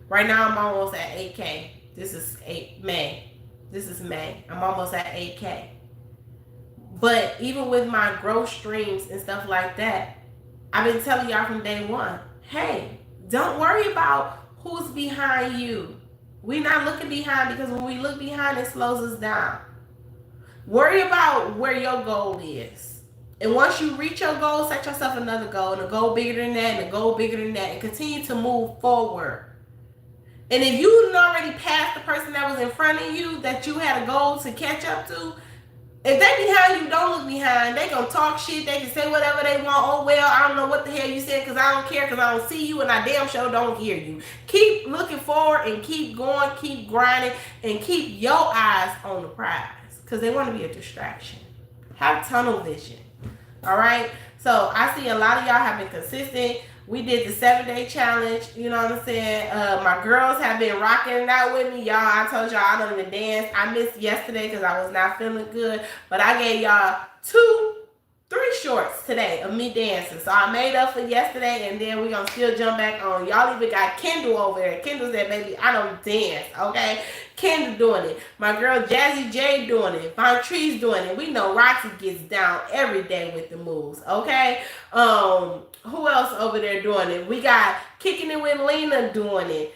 Right now, I'm almost at 8K. This is May. I'm almost at 8K. But even with my growth streams and stuff like that, I've been telling y'all from day one, hey, don't worry about who's behind you. We're not looking behind, because when we look behind, it slows us down. Worry about where your goal is. And once you reach your goal, set yourself another goal, and a goal bigger than that, and a goal bigger than that, and continue to move forward. And if you didn't already pass the person that was in front of you that you had a goal to catch up to, if they behind you, don't look behind. They gonna talk shit. They can say whatever they want. Oh, well, I don't know what the hell you said because I don't care, because I don't see you and I damn sure don't hear you. Keep looking forward and keep going, keep grinding, and keep your eyes on the prize, because they want to be a distraction. Have tunnel vision. All right? So I see a lot of y'all have been consistent. We did the 7-day challenge. You know what I'm saying? My girls have been rocking it out with me. Y'all, I told y'all I don't even dance. I missed yesterday because I was not feeling good. But I gave y'all 3 shorts today of me dancing. So I made up for yesterday, and then we're going to still jump back on. Y'all even got Kendall over there. Kendall said, baby, I don't dance, okay? Kendall doing it. My girl Jazzy J doing it. Von Tree's doing it. We know Roxy gets down every day with the moves, okay? Who else over there doing it? We got Kicking It with Lena doing it.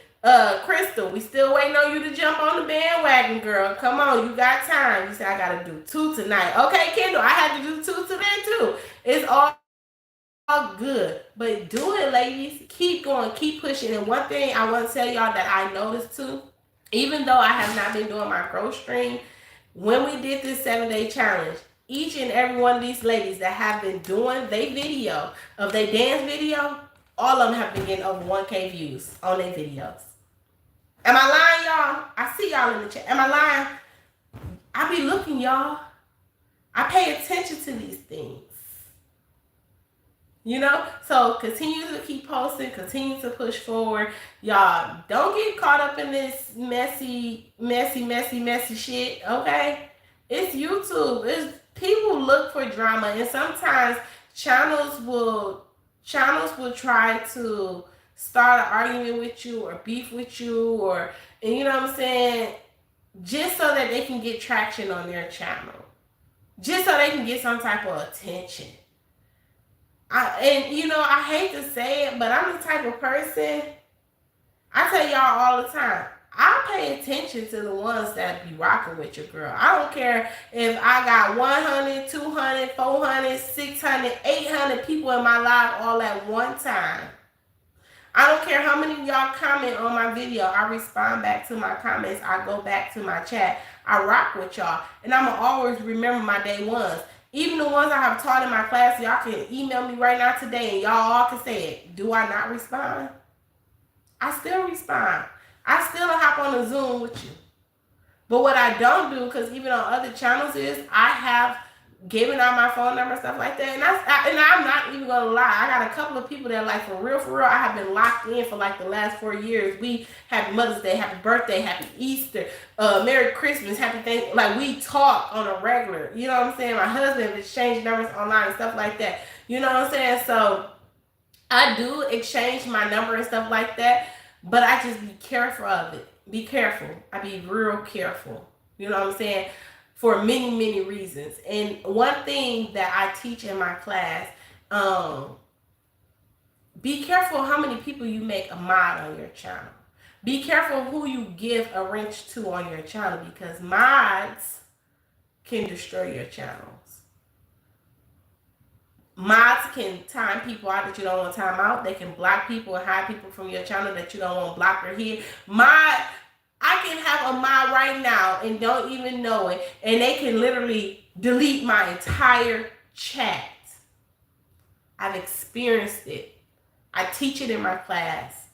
Crystal, we still waiting on you to jump on the bandwagon, girl. Come on, you got time. You said I gotta do 2 tonight. Okay, Kendall, I had to do 2 today too. It's all good. But do it, ladies. Keep going, keep pushing. And one thing I want to tell y'all that I noticed too, even though I have not been doing my growth stream, when we did this 7-day challenge, each and every one of these ladies that have been doing their video, of their dance video, all of them have been getting over 1K views on their videos. Am I lying, y'all? I see y'all in the chat. Am I lying? I be looking, y'all. I pay attention to these things. You know? So continue to keep posting. Continue to push forward. Y'all, don't get caught up in this messy shit, okay? It's YouTube. It's people look for drama, and sometimes channels will try to start an argument with you or beef with you, and you know what I'm saying, just so that they can get traction on their channel, just so they can get some type of attention. And you know, I hate to say it, but I'm the type of person, I tell y'all all the time, I pay attention to the ones that be rocking with your girl. I don't care if I got 100, 200, 400, 600, 800 people in my live all at one time. I don't care how many of y'all comment on my video. I respond back to my comments. I go back to my chat. I rock with y'all. And I'm going to always remember my day ones. Even the ones I have taught in my class, y'all can email me right now today and y'all all can say it. Do I not respond? I still respond. I still hop on a Zoom with you. But what I don't do, because even on other channels, is I have given out my phone number and stuff like that. And I'm not even going to lie. I got a couple of people that, like, for real, I have been locked in for like the last 4 years. We happy Mother's Day, happy birthday, happy Easter, Merry Christmas, happy Thanksgiving. Like, we talk on a regular. You know what I'm saying? My husband exchanged numbers online and stuff like that. You know what I'm saying? So I do exchange my number and stuff like that. But I just be careful of it. Be careful. I be real careful. You know what I'm saying? For many, many reasons. And one thing that I teach in my class, be careful how many people you make a mod on your channel. Be careful who you give a wrench to on your channel, because mods can destroy your channels. Mods can time people out that you don't want to time out. They can block people and hide people from your channel that you don't want to block or hide. I can have a mod right now and don't even know it, and they can literally delete my entire chat. I've experienced it. I teach it in my class.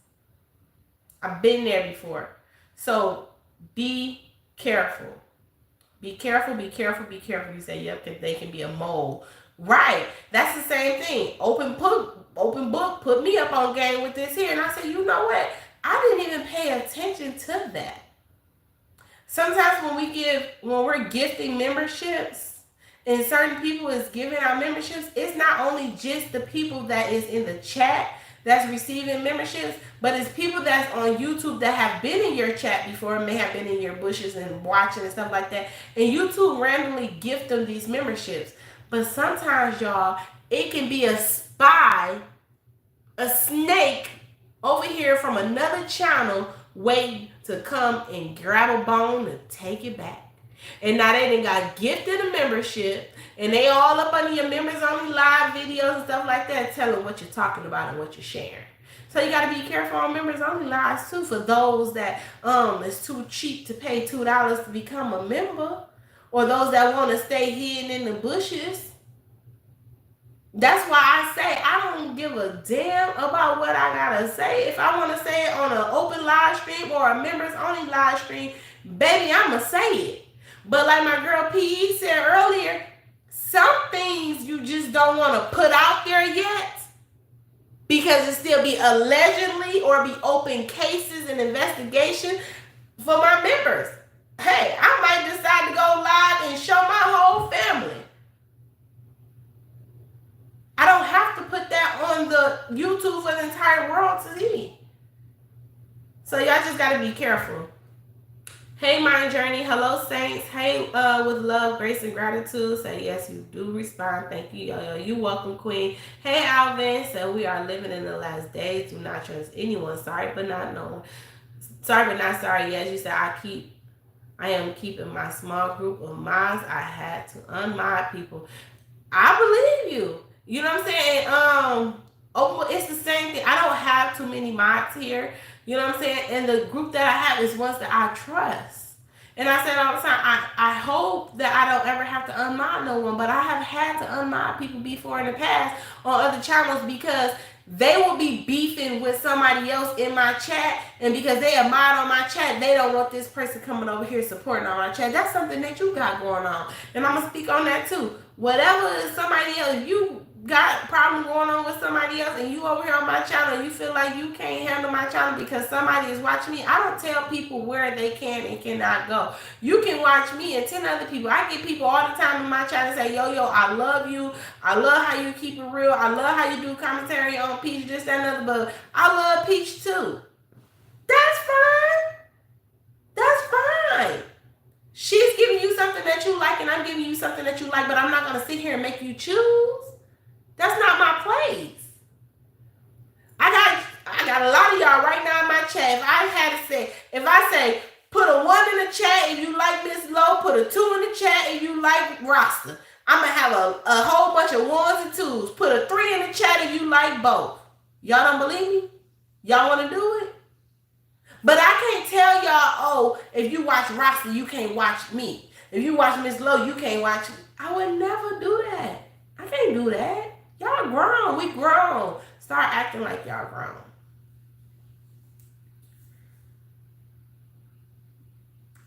I've been there before. So be careful. Be careful, be careful, be careful. You say, yep, they can be a mole. Right. That's the same thing. Open book, put me up on game with this here. And I said, you know what? I didn't even pay attention to that. Sometimes when we're gifting memberships and certain people is giving out memberships, it's not only just the people that is in the chat that's receiving memberships, but it's people that's on YouTube that have been in your chat before, may have been in your bushes and watching and stuff like that. And YouTube randomly gift them these memberships. But sometimes, y'all, it can be a spy, a snake over here from another channel waiting to come and grab a bone and take it back. And now they done got gifted a membership, and they all up under your members only live videos and stuff like that, telling what you're talking about and what you're sharing. So you got to be careful on members only lives too, for those that it's too cheap to pay $2 to become a member, or those that want to stay hidden in the bushes. That's why I say I don't give a damn about what I gotta say. If I want to say it on an open live stream or a members only live stream, baby, I'ma say it. But like my girl PE said earlier, some things you just don't want to put out there yet. because it still be allegedly or be open cases and investigation for my members. Hey, I might decide to go live and show my whole family. I don't have to put that on the YouTube for the entire world to see. So y'all just gotta be careful. Hey, Mind Journey. Hello, Saints. Hey, with love, grace, and gratitude. Say yes, you do respond. Thank you, yo. You welcome, Queen. Hey, Alvin. So we are living in the last days. Do not trust anyone. Sorry, but not no one. Sorry, but not sorry. Yes, you said I am keeping my small group of mods. I had to unmod people. I believe you. You know what I'm saying? It's the same thing. I don't have too many mods here. You know what I'm saying? And the group that I have is ones that I trust. And I said all the time, I hope that I don't ever have to unmod no one, but I have had to unmod people before in the past on other channels because they will be beefing with somebody else in my chat, and because they are mod on my chat, they don't want this person coming over here supporting on my chat. That's something that you got going on. And I'm going to speak on that too. Whatever is somebody else, you got a problem going on with somebody else and you over here on my channel and you feel like you can't handle my channel because somebody is watching me, I don't tell people where they can and cannot go. You can watch me and 10 other people. I get people all the time in my channel say, yo, I love you. I love how you keep it real. I love how you do commentary on Peach, this, that, and other, but I love Peach too. That's fine. That's fine. She's giving you something that you like and I'm giving you something that you like, but I'm not going to sit here and make you choose. That's not my place. I got a lot of y'all right now in my chat. If I say, put a 1 in the chat if you like Miss Lowe, put a 2 in the chat if you like Rasta. I'm going to have a whole bunch of 1s and 2s. Put a 3 in the chat if you like both. Y'all don't believe me? Y'all want to do it? But I can't tell y'all, oh, if you watch Rasta, you can't watch me. If you watch Miss Lowe, you can't watch me. I would never do that. I can't do that. Y'all grown. We grown. Start acting like y'all grown.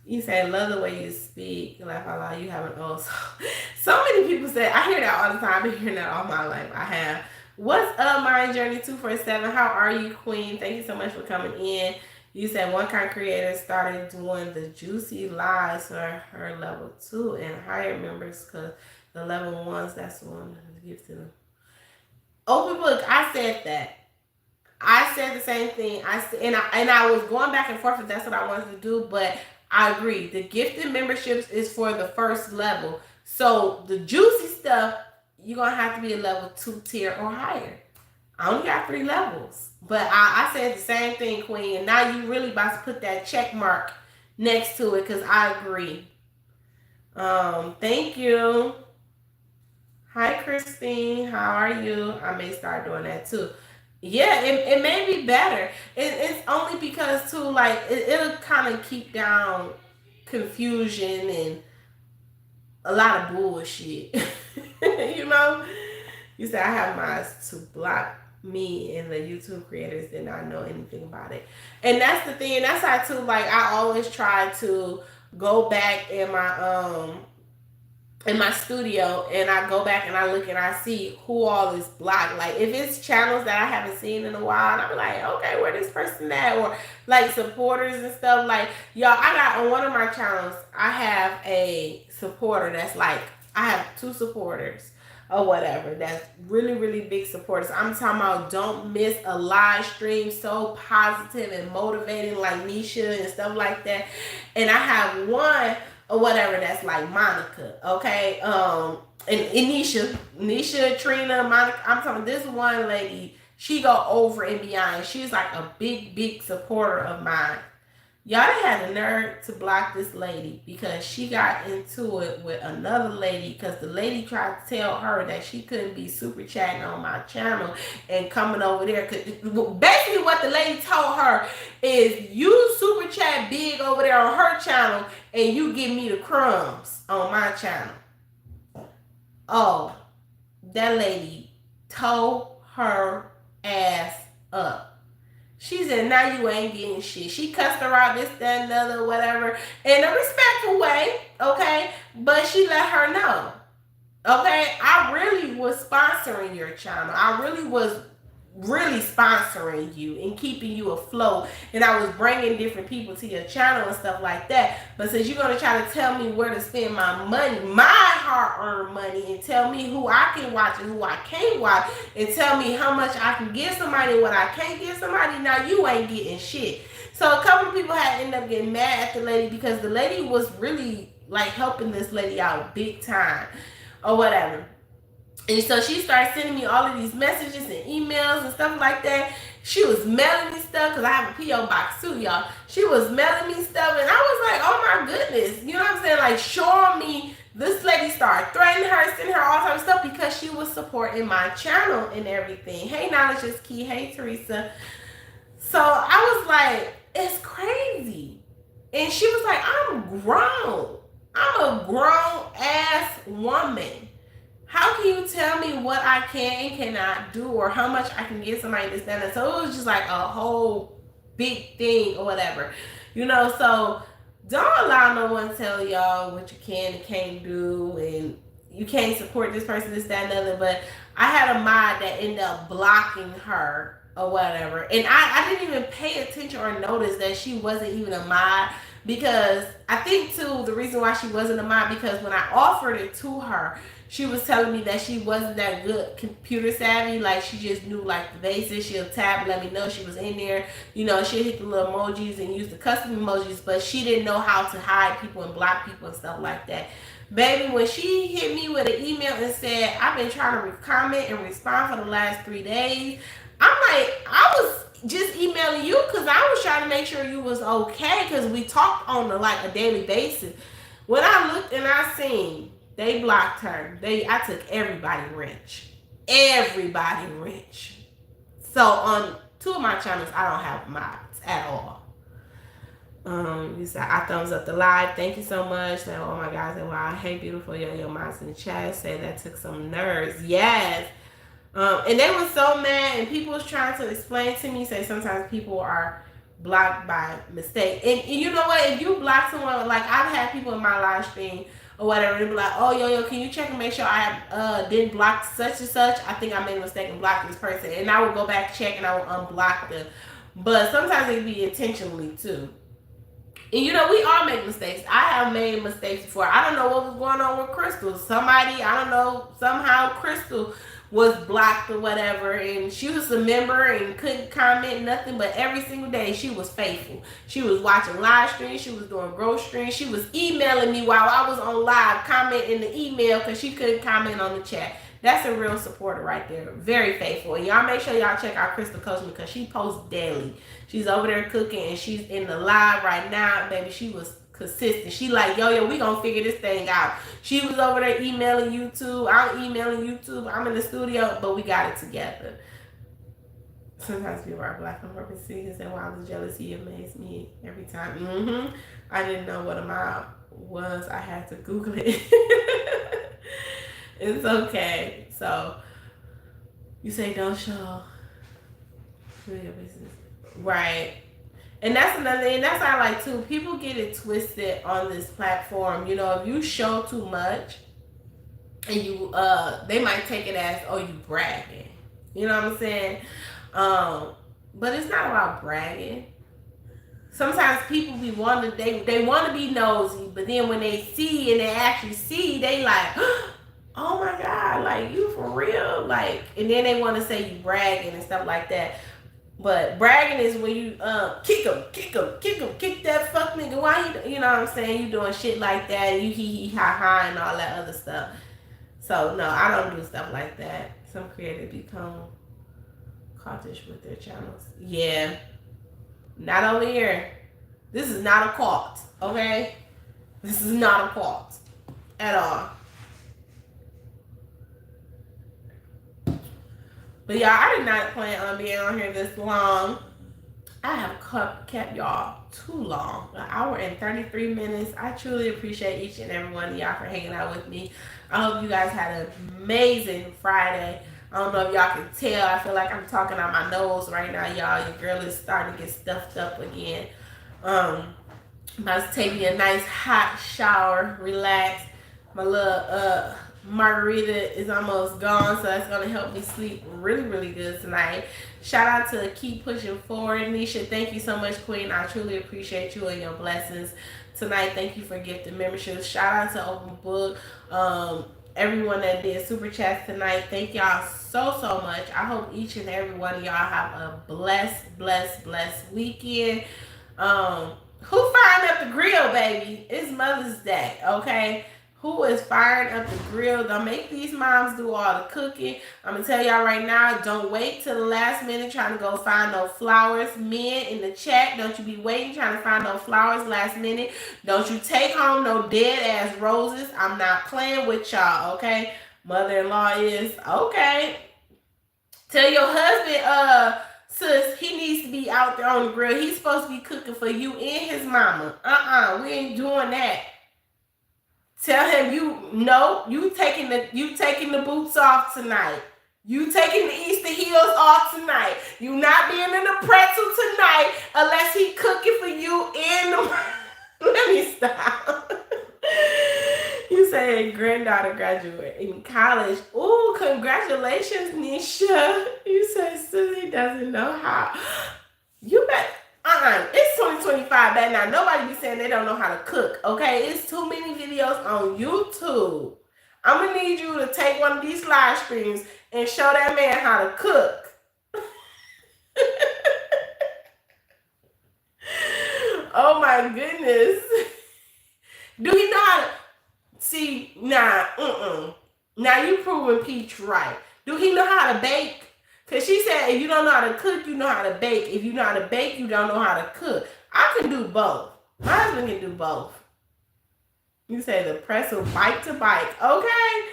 You say, love the way you speak. Laugh out loud. You have an old soul. So many people say, I hear that all the time. I've been hearing that all my life. I have. What's up, Mind Journey 247? How are you, Queen? Thank you so much for coming in. You said one kind creator started doing the juicy lives for her level 2 and higher members because the level 1s, that's the one that gives to them. Open book, I said that. I said the same thing. I was going back and forth if that's what I wanted to do, but I agree. The gifted memberships is for the first level. So the juicy stuff, you're going to have to be a level 2 tier or higher. I only got 3 levels. But I said the same thing, Queen. And now you really about to put that check mark next to it because I agree. Thank you. Hi, Christine. How are you? I may start doing that too. Yeah, it may be better. It's only because too, like, it'll kind of keep down confusion and a lot of bullshit. You know? You said I have mine to block me and the YouTube creators did not know anything about it. And that's the thing. That's how too, like, I always try to go back in my studio and I go back and I look and I see who all is blocked. Like if it's channels that I haven't seen in a while, and I'm like, okay, where this person at? Or like supporters and stuff. Like, y'all, I got on one of my channels, I have a supporter that's like, I have 2 supporters or whatever. That's really, really big supporters. I'm talking about don't miss a live stream, so positive and motivating like Nisha and stuff like that. And I have one or whatever that's like Monica, okay? And Nisha, Trina, Monica. I'm talking this one lady, she go over and beyond. She's like a big, big supporter of mine. Y'all had the nerve to block this lady because she got into it with another lady because the lady tried to tell her that she couldn't be super chatting on my channel and coming over there. Basically what the lady told her is you super chat big over there on her channel and you give me the crumbs on my channel. Oh, that lady tore her ass up. She said, now you ain't getting shit. She cussed her out, this, that, and the other, whatever, in a respectful way, okay? But she let her know, okay? I really was sponsoring your channel. I really was really sponsoring you and keeping you afloat, and I was bringing different people to your channel and stuff like that. But since you're going to try to tell me where to spend my money, my hard-earned money, and tell me who I can watch and who I can't watch, and tell me how much I can give somebody and what I can't give somebody, now you ain't getting shit. So a couple of people had ended up getting mad at the lady because the lady was really like helping this lady out big time or whatever. And so she started sending me all of these messages and emails and stuff like that. She was mailing me stuff because I have a P.O. box too, y'all. She was mailing me stuff, and I was like, oh my goodness. You know what I'm saying? Like, showing me, this lady started threatening her, sending her all types of stuff because she was supporting my channel and everything. Hey, Knowledge is Key. Hey, Teresa. So I was like, it's crazy. And she was like, I'm grown. I'm a grown-ass woman. How can you tell me what I can and cannot do, or how much I can get somebody to stand up? So it was just like a whole big thing or whatever, you know. So don't allow no one to tell y'all what you can and can't do, and you can't support this person, this, that, and other. But I had a mod that ended up blocking her or whatever, and I didn't even pay attention or notice that she wasn't even a mod, because I think too the reason why she wasn't a mod, because when I offered it to her, she was telling me that she wasn't that good computer savvy. Like, she just knew like the basics. She'll tap, let me know she was in there. You know, she'll hit the little emojis and use the custom emojis, but she didn't know how to hide people and block people and stuff like that. Baby, when she hit me with an email and said, I've been trying to comment and respond for the last 3 days, I'm like, I was just emailing you because I was trying to make sure you was okay, because we talked on a daily basis. When I looked and I seen they blocked her, I took everybody wrench. Everybody wrench. So on 2 of my channels, I don't have mods at all. You said I thumbs up the live. Thank you so much. Say, oh my God, say, wow, hey beautiful, yo mods in the chat. Say that took some nerves. Yes. And they were so mad, and people was trying to explain to me, say sometimes people are blocked by mistake. And you know what? If you block someone, like I've had people in my live stream or whatever, they be like, oh, yo, can you check and make sure I didn't block such and such? I think I made a mistake and blocked this person. And I would go back, check, and I would unblock them. But sometimes it be intentionally too. And you know, we all make mistakes. I have made mistakes before. I don't know what was going on with Crystal. Somebody, I don't know, somehow Crystal was blocked or whatever, and she was a member and couldn't comment nothing, but every single day she was faithful. She was watching live streams, she was doing growth streams, she was emailing me while I was on live, commenting in the email because she couldn't comment on the chat. That's a real supporter right there. Very faithful. And y'all make sure y'all check out Crystal Coachman because she posts daily. She's over there cooking, and she's in the live right now. Baby, she was consistent. She like, yo, we gonna figure this thing out. She was over there emailing YouTube. I'm emailing YouTube. I'm in the studio, but we got it together. Sometimes people are black on purpose and say, wow, the jealousy amazes me every time. I didn't know what a mob was. I had to Google it. It's okay. So you say don't show your business. Right. And that's another thing. That's how I like too. People get it twisted on this platform. You know, if you show too much, and you they might take it as, oh, you bragging. You know what I'm saying? But it's not about bragging. Sometimes people be wanting, they want to be nosy, but then when they see and they actually see, they like, oh my God, like you for real, like, and then they want to say you bragging and stuff like that. But bragging is when you kick that fuck nigga. Why you know what I'm saying? You doing shit like that, you hee ha ha and all that other stuff. So no, I don't do stuff like that. Some creators become cultish with their channels. Yeah, not over here. This is not a cult, okay? This is not a cult at all. But y'all, I did not plan on being on here this long. I have kept y'all too long. 1 hour and 33 minutes. I truly appreciate each and every one of y'all for hanging out with me. I hope you guys had an amazing Friday. I don't know if y'all can tell. I feel like I'm talking out my nose right now, y'all. Your girl is starting to get stuffed up again. I'm about to take me a nice hot shower, relax. My little margarita is almost gone, so that's gonna help me sleep really, really good tonight. Shout out to Keep Pushing Forward, Nisha. Thank you so much, Queen. I truly appreciate you and your blessings tonight. Thank you for gifting memberships. Shout out to Open Book. Everyone that did super chats tonight, thank y'all so much. I hope each and every one of y'all have a blessed weekend. Who firing up the grill, baby? It's Mother's Day, okay? Who is firing up the grill? Don't make these moms do all the cooking. I'm going to tell y'all right now, don't wait till the last minute trying to go find no flowers. Men in the chat, don't you be waiting trying to find no flowers last minute. Don't you take home no dead-ass roses. I'm not playing with y'all, okay? Mother-in-law is, okay. Tell your husband, sis, he needs to be out there on the grill. He's supposed to be cooking for you and his mama. We ain't doing that. Tell him you taking the boots off tonight. You taking the Easter heels off tonight. You not being in the pretzel tonight unless he cooking for you in the Let me stop. You say granddaughter graduate in college. Ooh, congratulations, Nisha. You say Susie doesn't know how. You bet. It's 2025 back now. Nobody be saying they don't know how to cook, okay? It's too many videos on YouTube. I'm going to need you to take one of these live streams and show that man how to cook. Oh, my goodness. Do he know how to... See, nah, Now you proving Peach right. Do he know how to bake? Because she said, if you don't know how to cook, you know how to bake. If you know how to bake, you don't know how to cook. I can do both. My husband can do both. You say the pretzel bite to bite. Okay.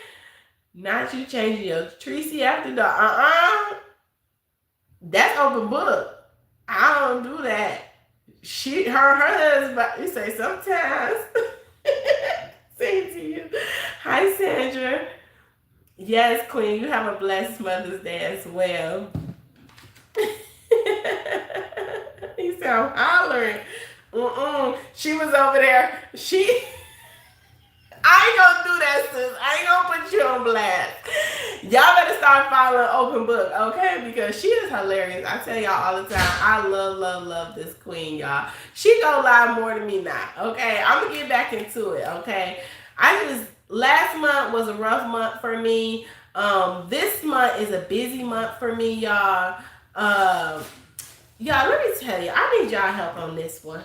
Not you changing your Tracy after the That's Open Book. I don't do that. Her husband, you say sometimes. Same to you. Hi, Sandra. Yes, Queen, you have a blessed Mother's Day as well. He said, I'm hollering. She was over there. I ain't gonna do that, sis. I ain't gonna put you on blast. Y'all better start following Open Book, okay? Because she is hilarious. I tell y'all all the time, I love this queen, y'all. She go live more than me now, okay? I'm gonna get back into it, okay? Last month was a rough month for me. This month is a busy month for me, y'all. Y'all, let me tell you, I need y'all help on this one.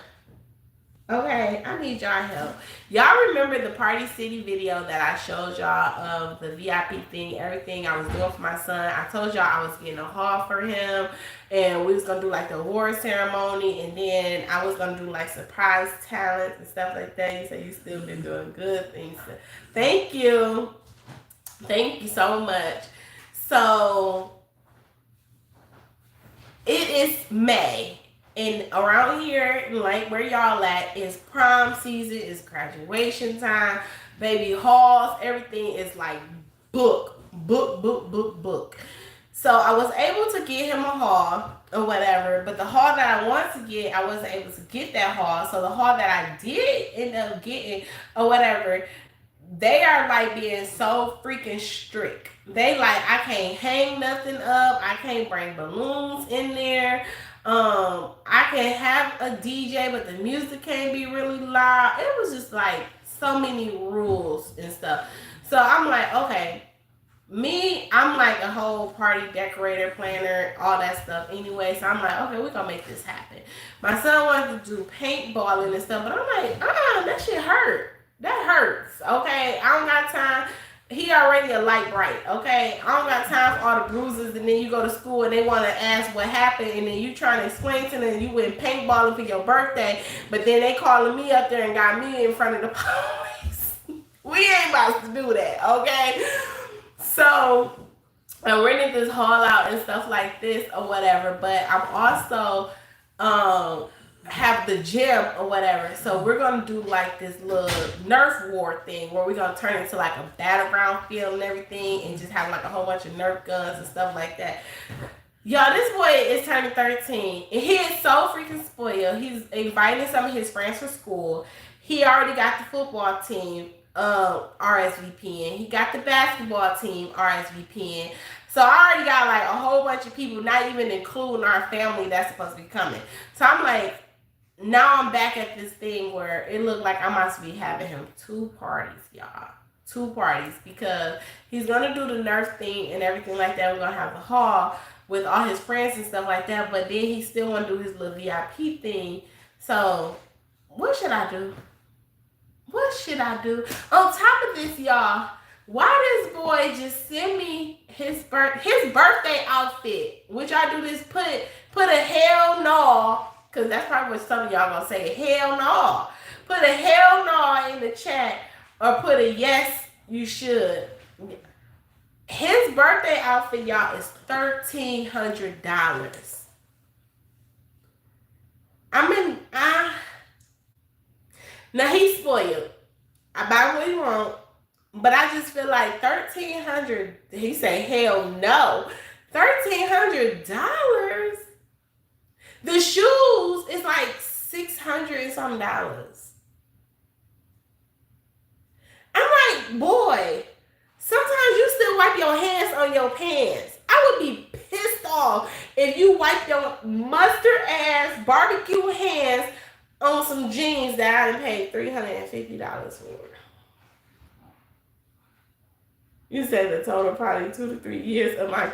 Okay, I need y'all help. Y'all remember the Party City video that I showed y'all of the VIP thing, everything I was doing for my son? I told y'all I was getting a haul for him, and we was going to do like the award ceremony, and then I was going to do like surprise talents and stuff like that. You say you still been doing good things. Thank you. Thank you so much. So, it is May. And around here, like where y'all at, is prom season, is graduation time, baby hauls, everything is like book. So I was able to get him a haul or whatever, but the haul that I wanted to get, I wasn't able to get that haul. So the haul that I did end up getting or whatever, they are like being so freaking strict. They like, I can't hang nothing up. I can't bring balloons in there. I can have a DJ, but the music can't be really loud. It was just like so many rules and stuff. So I'm like, okay, I'm like a whole party decorator, planner, all that stuff anyway. So I'm like, okay, we're gonna make this happen. My son wanted to do paintballing and stuff, but I'm like, that shit hurt. That hurts. Okay, I don't got time. He already a light bright, okay? I don't got time for all the bruises, and then you go to school and they want to ask what happened, and then you trying to explain to them you went paintballing for your birthday, but then they calling me up there and got me in front of the police. We ain't about to do that, okay? So, I'm renting this haul out and stuff like this or whatever, but I'm also have the gym or whatever. So we're gonna do like this little Nerf war thing where we're gonna turn into like a battleground field and everything, and just have like a whole bunch of Nerf guns and stuff like that. Y'all, this boy is turning 13 and he is so freaking spoiled. He's inviting some of his friends for school. He already got the football team. RSVPing. He got the basketball team RSVPing. So I already got like a whole bunch of people, not even including our family, that's supposed to be coming. So I'm like, now I'm back at this thing where it looked like I must be having him 2 parties, y'all. 2 parties, because he's gonna do the Nerf thing and everything like that. We're gonna have the hall with all his friends and stuff like that, but then he still wanna do his little VIP thing. So what should I do? What should I do? On top of this, y'all, why this boy just send me his birthday outfit? Which I do this, put a hell no, because that's probably what some of y'all gonna say, hell no. Put a hell no in the chat, or put a yes, you should. His birthday outfit, y'all, is $1,300. Now he's spoiled. I buy what he want, but I just feel like $1,300. He say hell no, $1,300. The shoes is like $600 and something. I'm like, boy, sometimes you still wipe your hands on your pants. I would be pissed off if you wipe your mustard ass barbecue hands on some jeans that I done paid $350 for. You said the total probably 2 to 3 years of my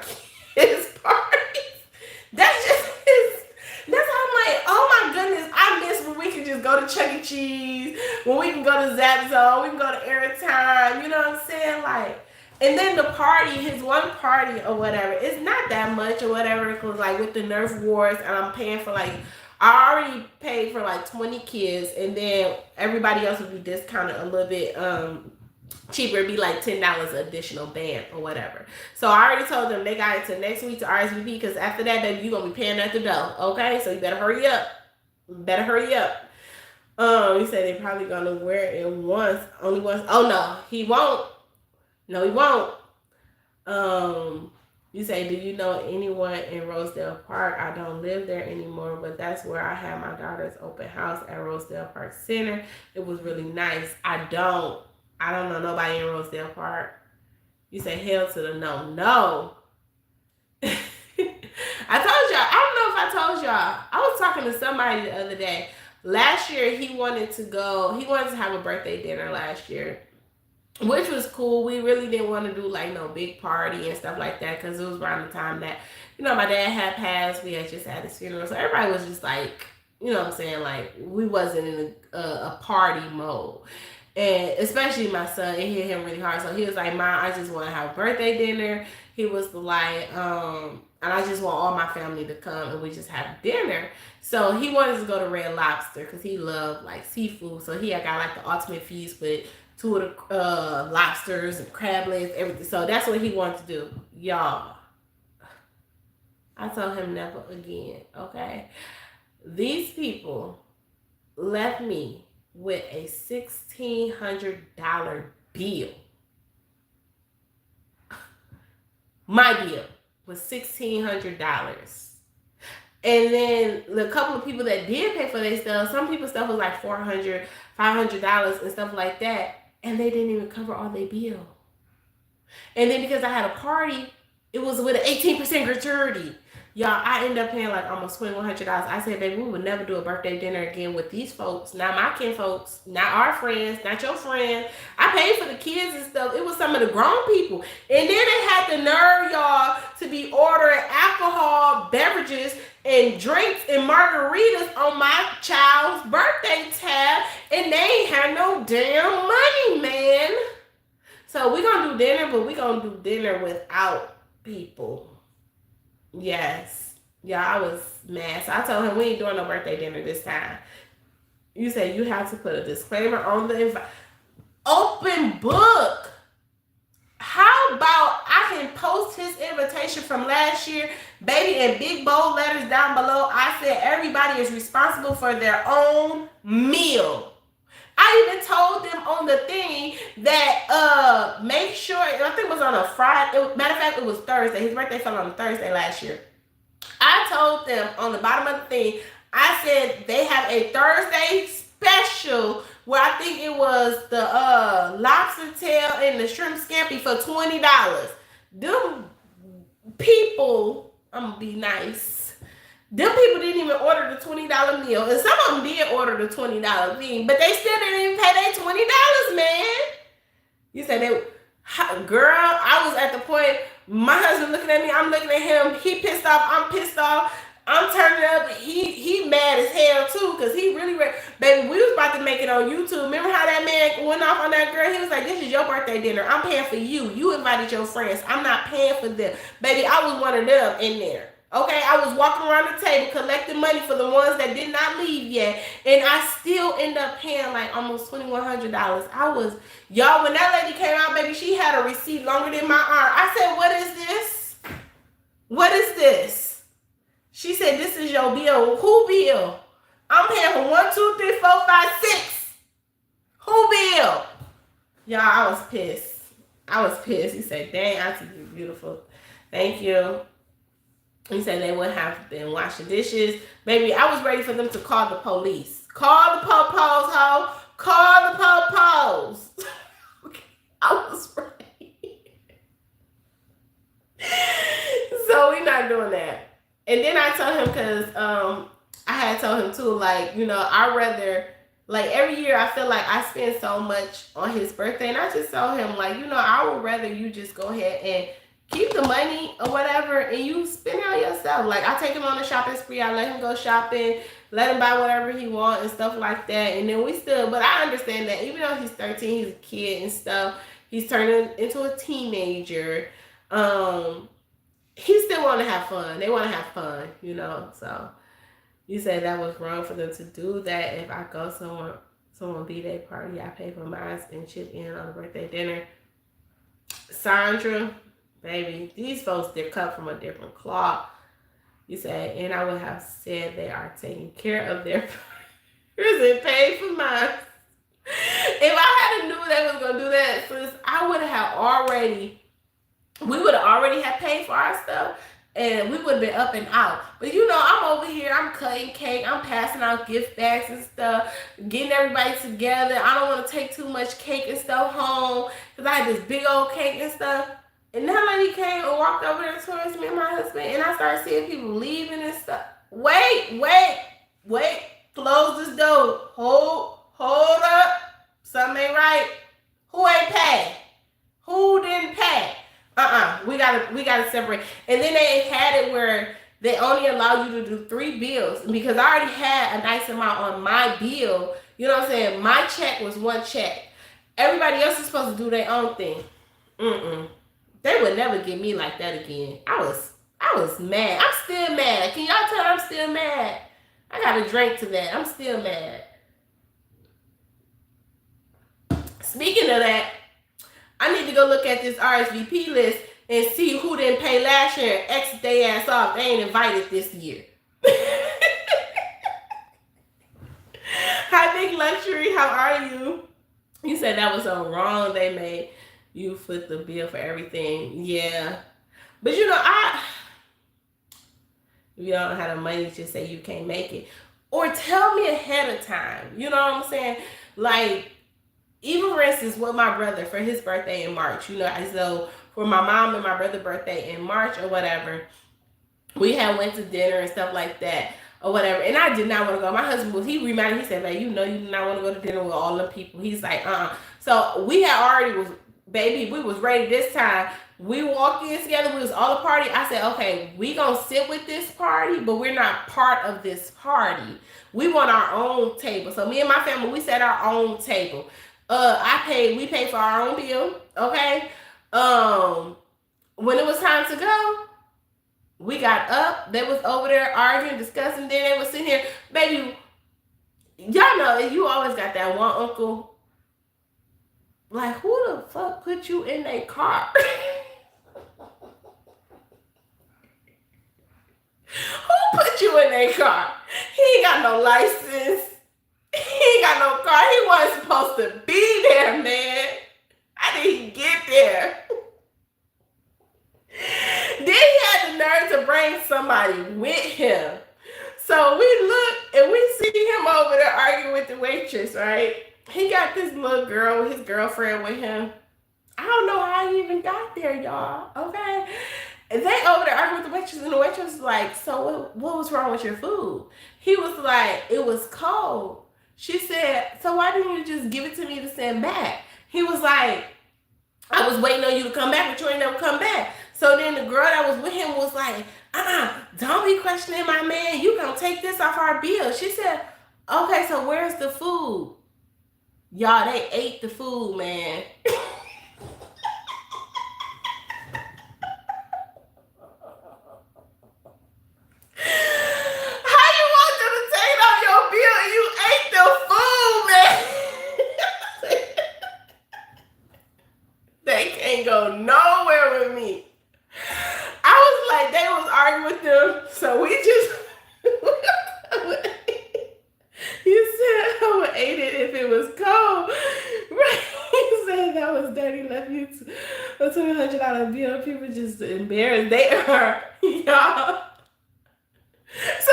kids' parties. That's just that's how I'm like, oh my goodness, I miss when we can just go to Chuck E. Cheese, when we can go to Zap Zone, we can go to Airtime, you know what I'm saying? Like, and then the party, his one party or whatever, it's not that much or whatever, because like with the Nerf Wars, and I'm paying for like, I already paid for like 20 kids, and then everybody else would be discounted a little bit cheaper. It'd be like $10 additional band or whatever. So I already told them they got it till next week to RSVP, because after that, baby, you're gonna be paying at the door. Okay, so you better hurry up. You said they're probably gonna wear it only once. Oh no, he won't. No, he won't. You say, do you know anyone in Rosedale Park? I don't live there anymore, but that's where I had my daughter's open house at Rosedale Park Center. It was really nice. I don't know nobody in Rosedale Park. You say hell to the no. No. I told y'all, I don't know if I told y'all. I was talking to somebody the other day. Last year, he wanted to have a birthday dinner last year, which was cool. We really didn't want to do like no big party and stuff like that, because it was around the time that, you know, my dad had passed. We had just had his funeral. So everybody was just like, you know what I'm saying? Like, we wasn't in a party mode. And especially my son, it hit him really hard. So he was like, Mom, I just want to have a birthday dinner. He was like, and I just want all my family to come and we just have dinner. So he wanted to go to Red Lobster because he loved like seafood. So he had got like the ultimate feast with 2 of the lobsters and crab legs, everything. So that's what he wanted to do. Y'all, I told him never again, okay? These people left me with a $1,600 bill. My bill was $1,600. And then the couple of people that did pay for their stuff, some people's stuff was like $400, $500 and stuff like that. And they didn't even cover all their bill. And then because I had a party, it was with an 18% gratuity. Y'all, I ended up paying like almost $2,100. I said, baby, we would never do a birthday dinner again with these folks. Not my kin folks, not our friends, not your friends. I paid for the kids and stuff. It was some of the grown people. And then they had the nerve, y'all, to be ordering alcohol, beverages, and drinks and margaritas on my child's birthday tab. And they ain't had no damn money, man. So we're going to do dinner, but we're going to do dinner without people. Yes. Yeah, I was mad. So I told him we ain't doing no birthday dinner this time. You say you have to put a disclaimer on the open book. How about I can post his invitation from last year, baby, in big bold letters down below. I said everybody is responsible for their own meal. I even told them on the thing that make sure, I think it was on a Friday. Matter of fact, it was Thursday. His birthday fell on a Thursday last year. I told them on the bottom of the thing, I said they have a Thursday special where I think it was the lobster tail and the shrimp scampi for $20. Them people, I'm gonna be nice. Them people didn't even order the $20 meal, and some of them did order the $20 meal, but they still didn't even pay their $20, man. You said they, girl, I was at the point, my husband looking at me, I'm looking at him, he pissed off, I'm pissed off, I'm turning up, he mad as hell too, because he really, baby, we was about to make it on YouTube. Remember how that man went off on that girl? He was like, this is your birthday dinner, I'm paying for you, you invited your friends, I'm not paying for them. Baby, I was one of them in there. Okay, I was walking around the table collecting money for the ones that did not leave yet, and I still end up paying like almost $2,100. I was, y'all, when that lady came out, baby, she had a receipt longer than my arm. I said, what is this? What is this? She said, this is your bill. Who bill? I'm paying for 1, 2, 3, 4, 5, 6. Who bill? Y'all, I was pissed. I was pissed. He said, dang, Auntie, you're beautiful. Thank you. He said they wouldn't have been washing dishes. Baby, I was ready for them to call the police. Call the po-pos, ho. Call the po-pos. Okay, I was ready. So we're not doing that. And then I told him, because I had told him too, like, you know, I'd rather, like, every year I feel like I spend so much on his birthday. And I just told him, like, you know, I would rather you just go ahead and keep the money or whatever, and you spend it on yourself. Like, I take him on a shopping spree. I let him go shopping, let him buy whatever he wants and stuff like that. And then we still, but I understand that even though he's 13, he's a kid and stuff, he's turning into a teenager. He still want to have fun. They want to have fun, you know. So you said that was wrong for them to do that. If I go someone B-Day party, I pay for mine and chip in on the birthday dinner. Sandra, baby, these folks, they're cut from a different cloth. You say, and I would have said they are taking care of their and paid for mine. If I had knew they was gonna do that, sis, I would have already, we would have already had paid for our stuff, and we would have been up and out. But you know, I'm over here, I'm cutting cake, I'm passing out gift bags and stuff, getting everybody together. I don't want to take too much cake and stuff home, because I had this big old cake and stuff. And that lady came and walked over there towards me and my husband, and I started seeing people leaving and stuff. Wait, close this door. Hold up. Something ain't right. Who ain't paid? Who didn't pay? We gotta separate. And then they had it where they only allow you to do 3 bills, because I already had a nice amount on my bill. You know what I'm saying? My check was 1 check. Everybody else is supposed to do their own thing. They would never get me like that again. I was mad. I'm still mad. Can y'all tell I'm still mad? I got a drink to that. I'm still mad. Speaking of that, I need to go look at this RSVP list and see who didn't pay last year and exit their ass off. They ain't invited this year. Hi, Big Luxury. How are you? You said that was so wrong. They made you foot the bill for everything. Yeah. But you know, if you don't have the money, just say you can't make it. Or tell me ahead of time. You know what I'm saying? Like, even for instance, with my brother, for his birthday in March, you know, so for my mom and my brother's birthday in March or whatever, we had went to dinner and stuff like that or whatever. And I did not want to go. My husband was, he reminded me, he said, man, you know you do not want to go to dinner with all the people. He's like, So we had already baby, we was ready this time. We walked in together, we was all a party. I said, okay, we gonna sit with this party, but we're not part of this party. We want our own table. So me and my family, we set our own table. We paid for our own bill, okay? When it was time to go, we got up. They was over there arguing, discussing. Then they was sitting here. Baby, y'all know, you always got that one uncle. Like, who the fuck put you in a car? Who put you in a car? He ain't got no license. He ain't got no car. He wasn't supposed to be there, man. How did he get there? Then he had the nerve to bring somebody with him. So we look and we see him over there arguing with the waitress, right? He got this little girl, his girlfriend with him. I don't know how he even got there, y'all. Okay. And they over there arguing with the waitress, and the waitress was like, so what was wrong with your food? He was like, it was cold. She said, so why didn't you just give it to me to send back? He was like, I was waiting on you to come back, but you ain't never come back. So then the girl that was with him was like, don't be questioning my man. You gonna take this off our bill. She said, okay, so where's the food? Y'all, they ate the food, man. Go nowhere with me. I was like, they was arguing with them, so we just you said I would eat it if it was cold. Right? He said that was dirty, left you a $200 bill. People just embarrassed. They are, y'all. So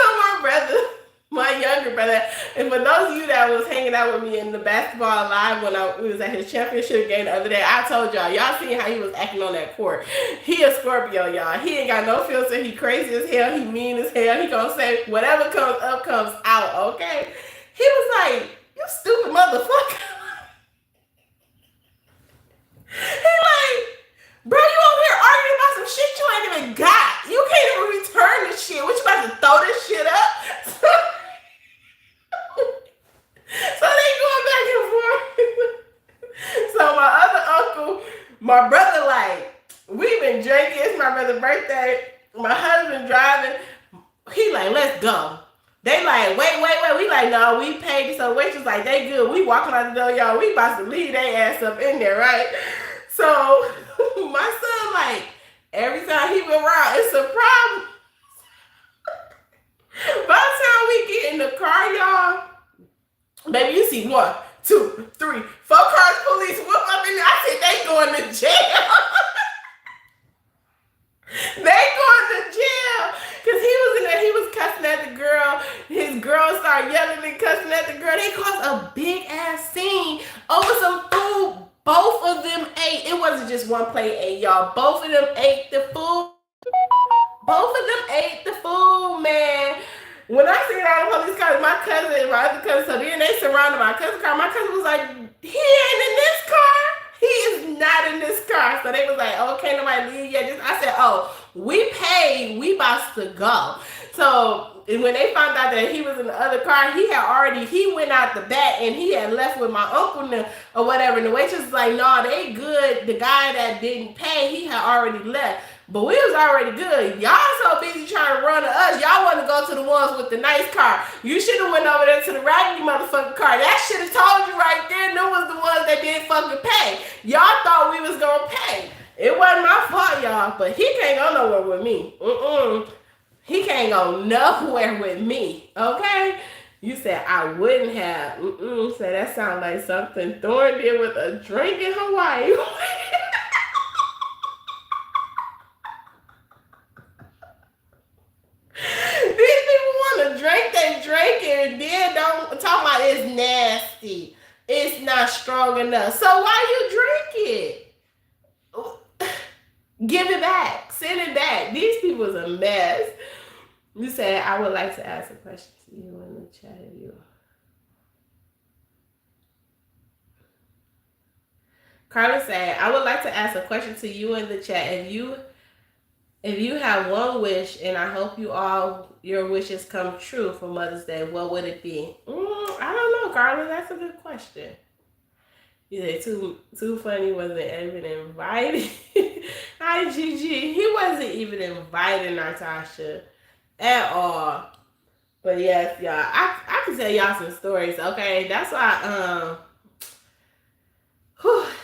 my younger brother, and for those of you that was hanging out with me in the basketball live when we was at his championship game the other day, I told y'all seen how he was acting on that court. He a Scorpio, y'all. He ain't got no filter. He crazy as hell. He mean as hell. He gonna say whatever comes up comes out, okay? He was like, you stupid motherfucker. He like, bro, you over here arguing about some shit you ain't even got. You can't even return this shit. What, you about to throw this shit up? So they going back and forth. So my other uncle, my brother, like, we been drinking. It's my brother's birthday. My husband driving. He like, let's go. They like, wait. We like, no, we paid. So the waitress like, they good. We walking out the door, y'all. We about to leave their ass up in there, right? So my son, like, every time he went around, it's a problem. By the time we get in the car, y'all, baby, you see 1, 2, 3, 4 cars, police whoop up in there. I said, they going to jail. They going to jail. Because he was in there, he was cussing at the girl. His girl started yelling and cussing at the girl. They caused a big ass scene over some food. Both of them ate. It wasn't just one plate ate, y'all. Both of them ate the food. Both of them ate the food, man. When I seen all the police cars, my cousin and my other cousin, so then they surrounded my cousin's car. My cousin was like, he ain't in this car. He is not in this car. So they was like, oh, can't nobody leave yet. I said, oh, we paid. We about to go. So when they found out that he was in the other car, he went out the back and he had left with my uncle or whatever. And the waitress was like, no, they good. The guy that didn't pay, he had already left. But we was already good. Y'all so busy trying to run to us. Y'all want to go to the ones with the nice car. You should have went over there to the raggedy motherfucking car. That should have told you right there. Them was the ones that didn't fucking pay. Y'all thought we was going to pay. It wasn't my fault, y'all. But he can't go nowhere with me. He can't go nowhere with me. Okay? You said I wouldn't have. So that sounds like something Thorne did with a drink in Hawaii. These people want to drink, they drink it, and then don't talk about it's nasty. It's not strong enough. So why you drink it? Give it back. Send it back. These people's a mess. You said, I would like to ask a question to you in the chat of you. Carla said, I would like to ask a question to you in the chat. If you have one wish, and I hope your wishes come true for Mother's Day, what would it be? I don't know, Carla. That's a good question. You said too funny, wasn't even invited. Hi, Gigi. He wasn't even invited, Natasha, at all. But yes, y'all, I can tell y'all some stories. Okay, that's why.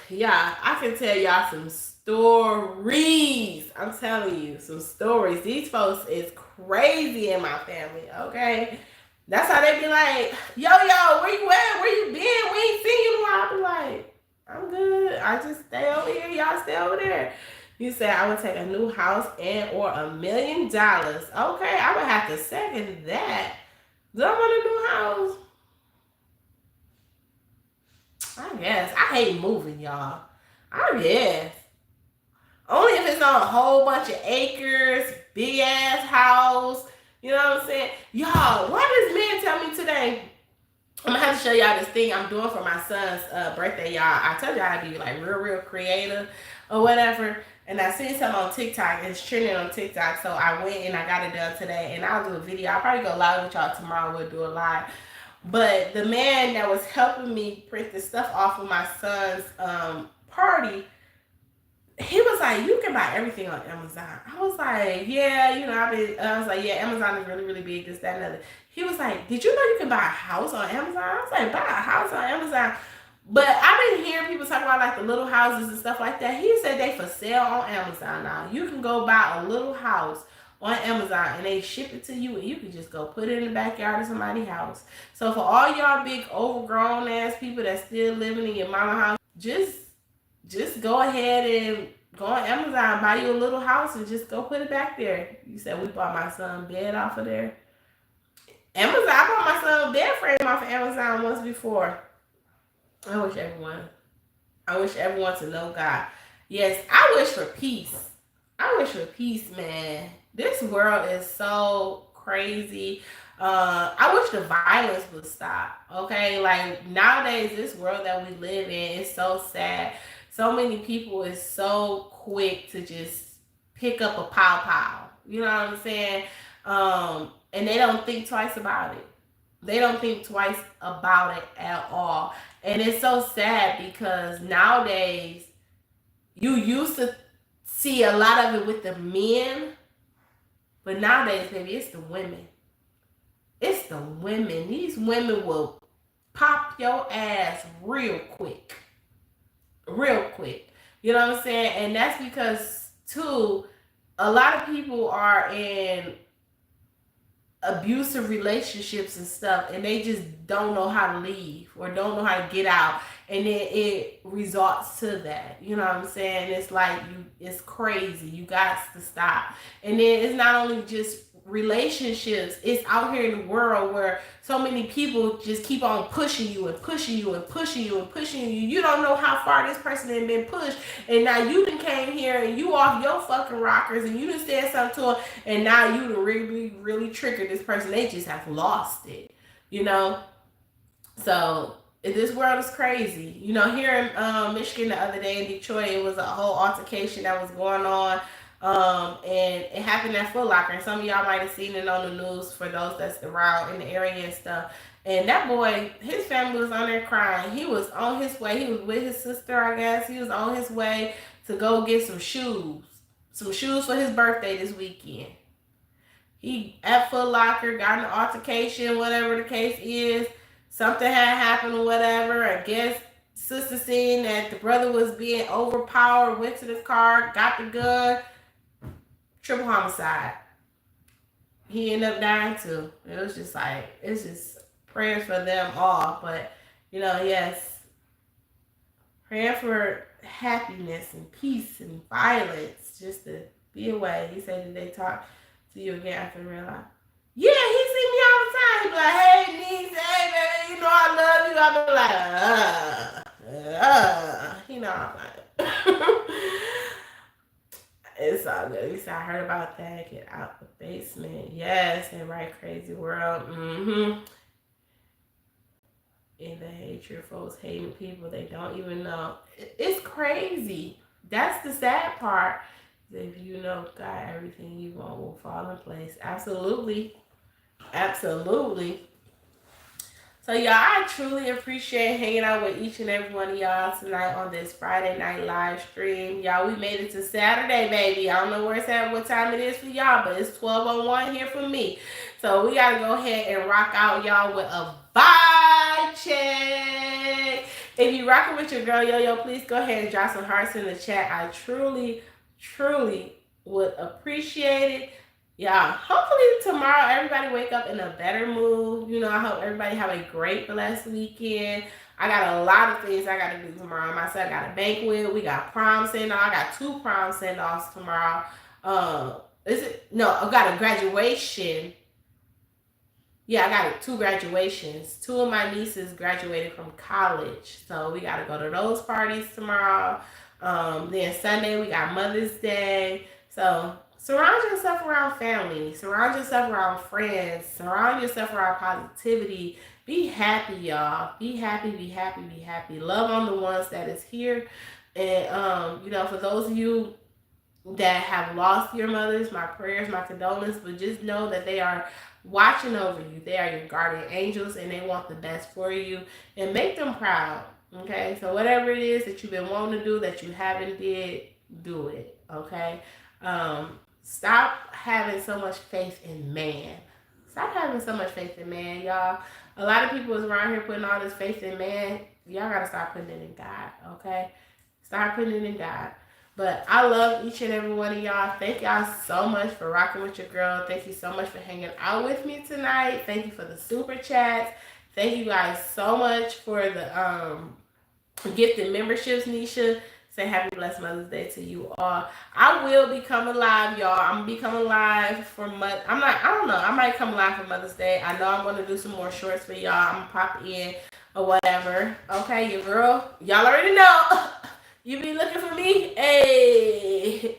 Yeah, I can tell y'all some stories. I'm telling you, some stories. These folks is crazy in my family, okay? That's how they be like, yo, where you at? Where you been? We ain't seen you in a while. I be like, I'm good. I just stay over here. Y'all stay over there. You said I would take a new house and or $1 million. Okay, I would have to second that. Do I want a new house? I guess. I hate moving, y'all. I guess. Only if it's on a whole bunch of acres, big ass house. You know what I'm saying? Y'all, why does man tell me today? I'm gonna have to show y'all this thing I'm doing for my son's birthday, y'all. I told y'all I'd be like real creative or whatever. And I seen something on TikTok. It's trending on TikTok. So I went and I got it done today. And I'll do a video. I'll probably go live with y'all tomorrow. We'll do a live. But the man that was helping me print the stuff off of my son's party, he was like, you can buy everything on Amazon. I was like, yeah, I was like, yeah, Amazon is really big, this, that, and other. He was like, did you know you can buy a house on Amazon? I was like, buy a house on Amazon. But I've been hearing people talk about like the little houses and stuff like that. He said they for sale on Amazon now. You can go buy a little house on Amazon and they ship it to you and you can just go put it in the backyard of somebody's house. So for all y'all big overgrown ass people that still living in your mama house, just go ahead and go on Amazon, buy you a little house and just go put it back there. You said we bought my son bed off of there. Amazon, I bought my son bed frame off of Amazon once before. I wish everyone to know God. Yes, I wish for peace. I wish for peace, man. This world is so crazy. I wish the violence would stop. Okay, like nowadays, this world that we live in is so sad. So many people is so quick to just pick up a pow. You know what I'm saying? And they don't think twice about it. They don't think twice about it at all. And it's so sad because nowadays you used to see a lot of it with the men, but nowadays, baby, it's the women. It's the women. These women will pop your ass real quick. Real quick. You know what I'm saying? And that's because, too, a lot of people are in abusive relationships and stuff, and they just don't know how to leave or don't know how to get out, and then it results to that. You know what I'm saying? It's like it's crazy. You got to stop. And then it's not only just relationships, it's out here in the world where so many people just keep on pushing you. You don't know how far this person has been pushed, and now you done came here and you off your fucking rockers and you done said something to them, and now you done really triggered this person. They just have lost it, you know. So this world is crazy. You know, here in Michigan the other day in Detroit, it was a whole altercation that was going on. And it happened at Foot Locker, and some of y'all might have seen it on the news for those that's around in the area and stuff. And that boy, his family was on there crying. He was on his way. He was with his sister, I guess. He was on his way to go get some shoes for his birthday this weekend. He at Foot Locker, got in an altercation, whatever the case is. Something had happened or whatever. I guess sister seen that the brother was being overpowered, went to the car, got the gun. Triple homicide. He ended up dying too. It was just like, it's just prayers for them all. But, you know, yes, praying for happiness and peace and violence just to be away. He said that they talk to you again after real life. Yeah, he see me all the time. He be like, hey, niece, hey, baby, you know I love you. I be like, you know, I'm like, it's all good. At least I heard about that. Get out the basement. Yes, and right, crazy world. And the hatred, folks hating people they don't even know. It's crazy. That's the sad part. If you know God, everything you want will fall in place. Absolutely. So y'all, I truly appreciate hanging out with each and every one of y'all tonight on this Friday night live stream. Y'all, we made it to Saturday, baby. I don't know where it's at, what time it is for y'all, but it's 12:01 here for me. So we gotta go ahead and rock out, y'all, with a vibe check. If you rocking with your girl Yo-Yo, please go ahead and drop some hearts in the chat. I truly would appreciate it. Yeah, hopefully tomorrow everybody wake up in a better mood. You know, I hope everybody have a great, blessed weekend. I got a lot of things I got to do tomorrow. Myself, I got a banquet. We got prom send-off. I got 2 prom send-offs tomorrow. I got a graduation. yeah, I got 2 graduations. 2 of my nieces graduated from college. So we got to go to those parties tomorrow. Then Sunday, we got Mother's Day. So surround yourself around family. Surround yourself around friends. Surround yourself around positivity. Be happy, y'all. Be happy, be happy, be happy. Love on the ones that is here. And, for those of you that have lost your mothers, my prayers, my condolences, but just know that they are watching over you. They are your guardian angels and they want the best for you, and make them proud. Okay, so whatever it is that you've been wanting to do that you haven't did, do it. Okay, stop having so much faith in man. Stop having so much faith in man, y'all. A lot of people is around here putting all this faith in man. Y'all gotta stop putting it in God. Okay, start putting it in God. But I love each and every one of y'all. Thank y'all so much for rocking with your girl. Thank you so much for hanging out with me tonight. Thank you for the super chats. Thank you guys so much for the gifted memberships, Nisha. Say happy blessed Mother's Day to you all. I will be coming live, y'all. I'm gonna be coming live for I don't know. I might come live for Mother's Day. I know I'm gonna do some more shorts for y'all. I'm gonna pop in or whatever. Okay, your girl. Y'all already know. You be looking for me? Hey,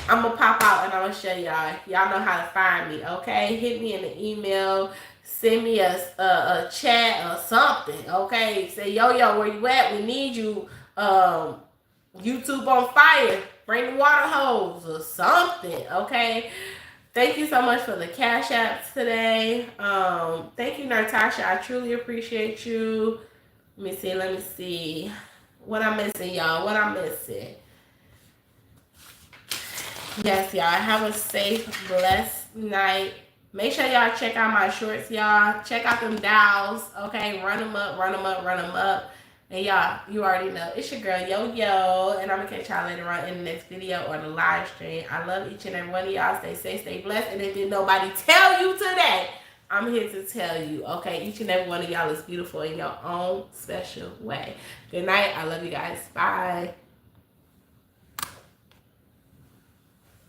I'm going to pop out and I'm going to show y'all. Y'all know how to find me, okay? Hit me in the email. Send me a chat or something, okay? Say, yo, where you at? We need you. YouTube on fire. Bring the water hose or something, okay? Thank you so much for the cash apps today. Thank you, Natasha. I truly appreciate you. Let me see. What I'm missing, y'all? What I'm missing? Yes, y'all. Have a safe, blessed night. Make sure y'all check out my shorts, y'all. Check out them dials, okay? Run them up, run them up, run them up. And y'all, you already know. It's your girl, Yo. And I'm going to catch y'all later on in the next video or the live stream. I love each and every one of y'all. Stay safe, stay blessed. And if did nobody tell you today, I'm here to tell you, okay? Each and every one of y'all is beautiful in your own special way. Good night. I love you guys. Bye.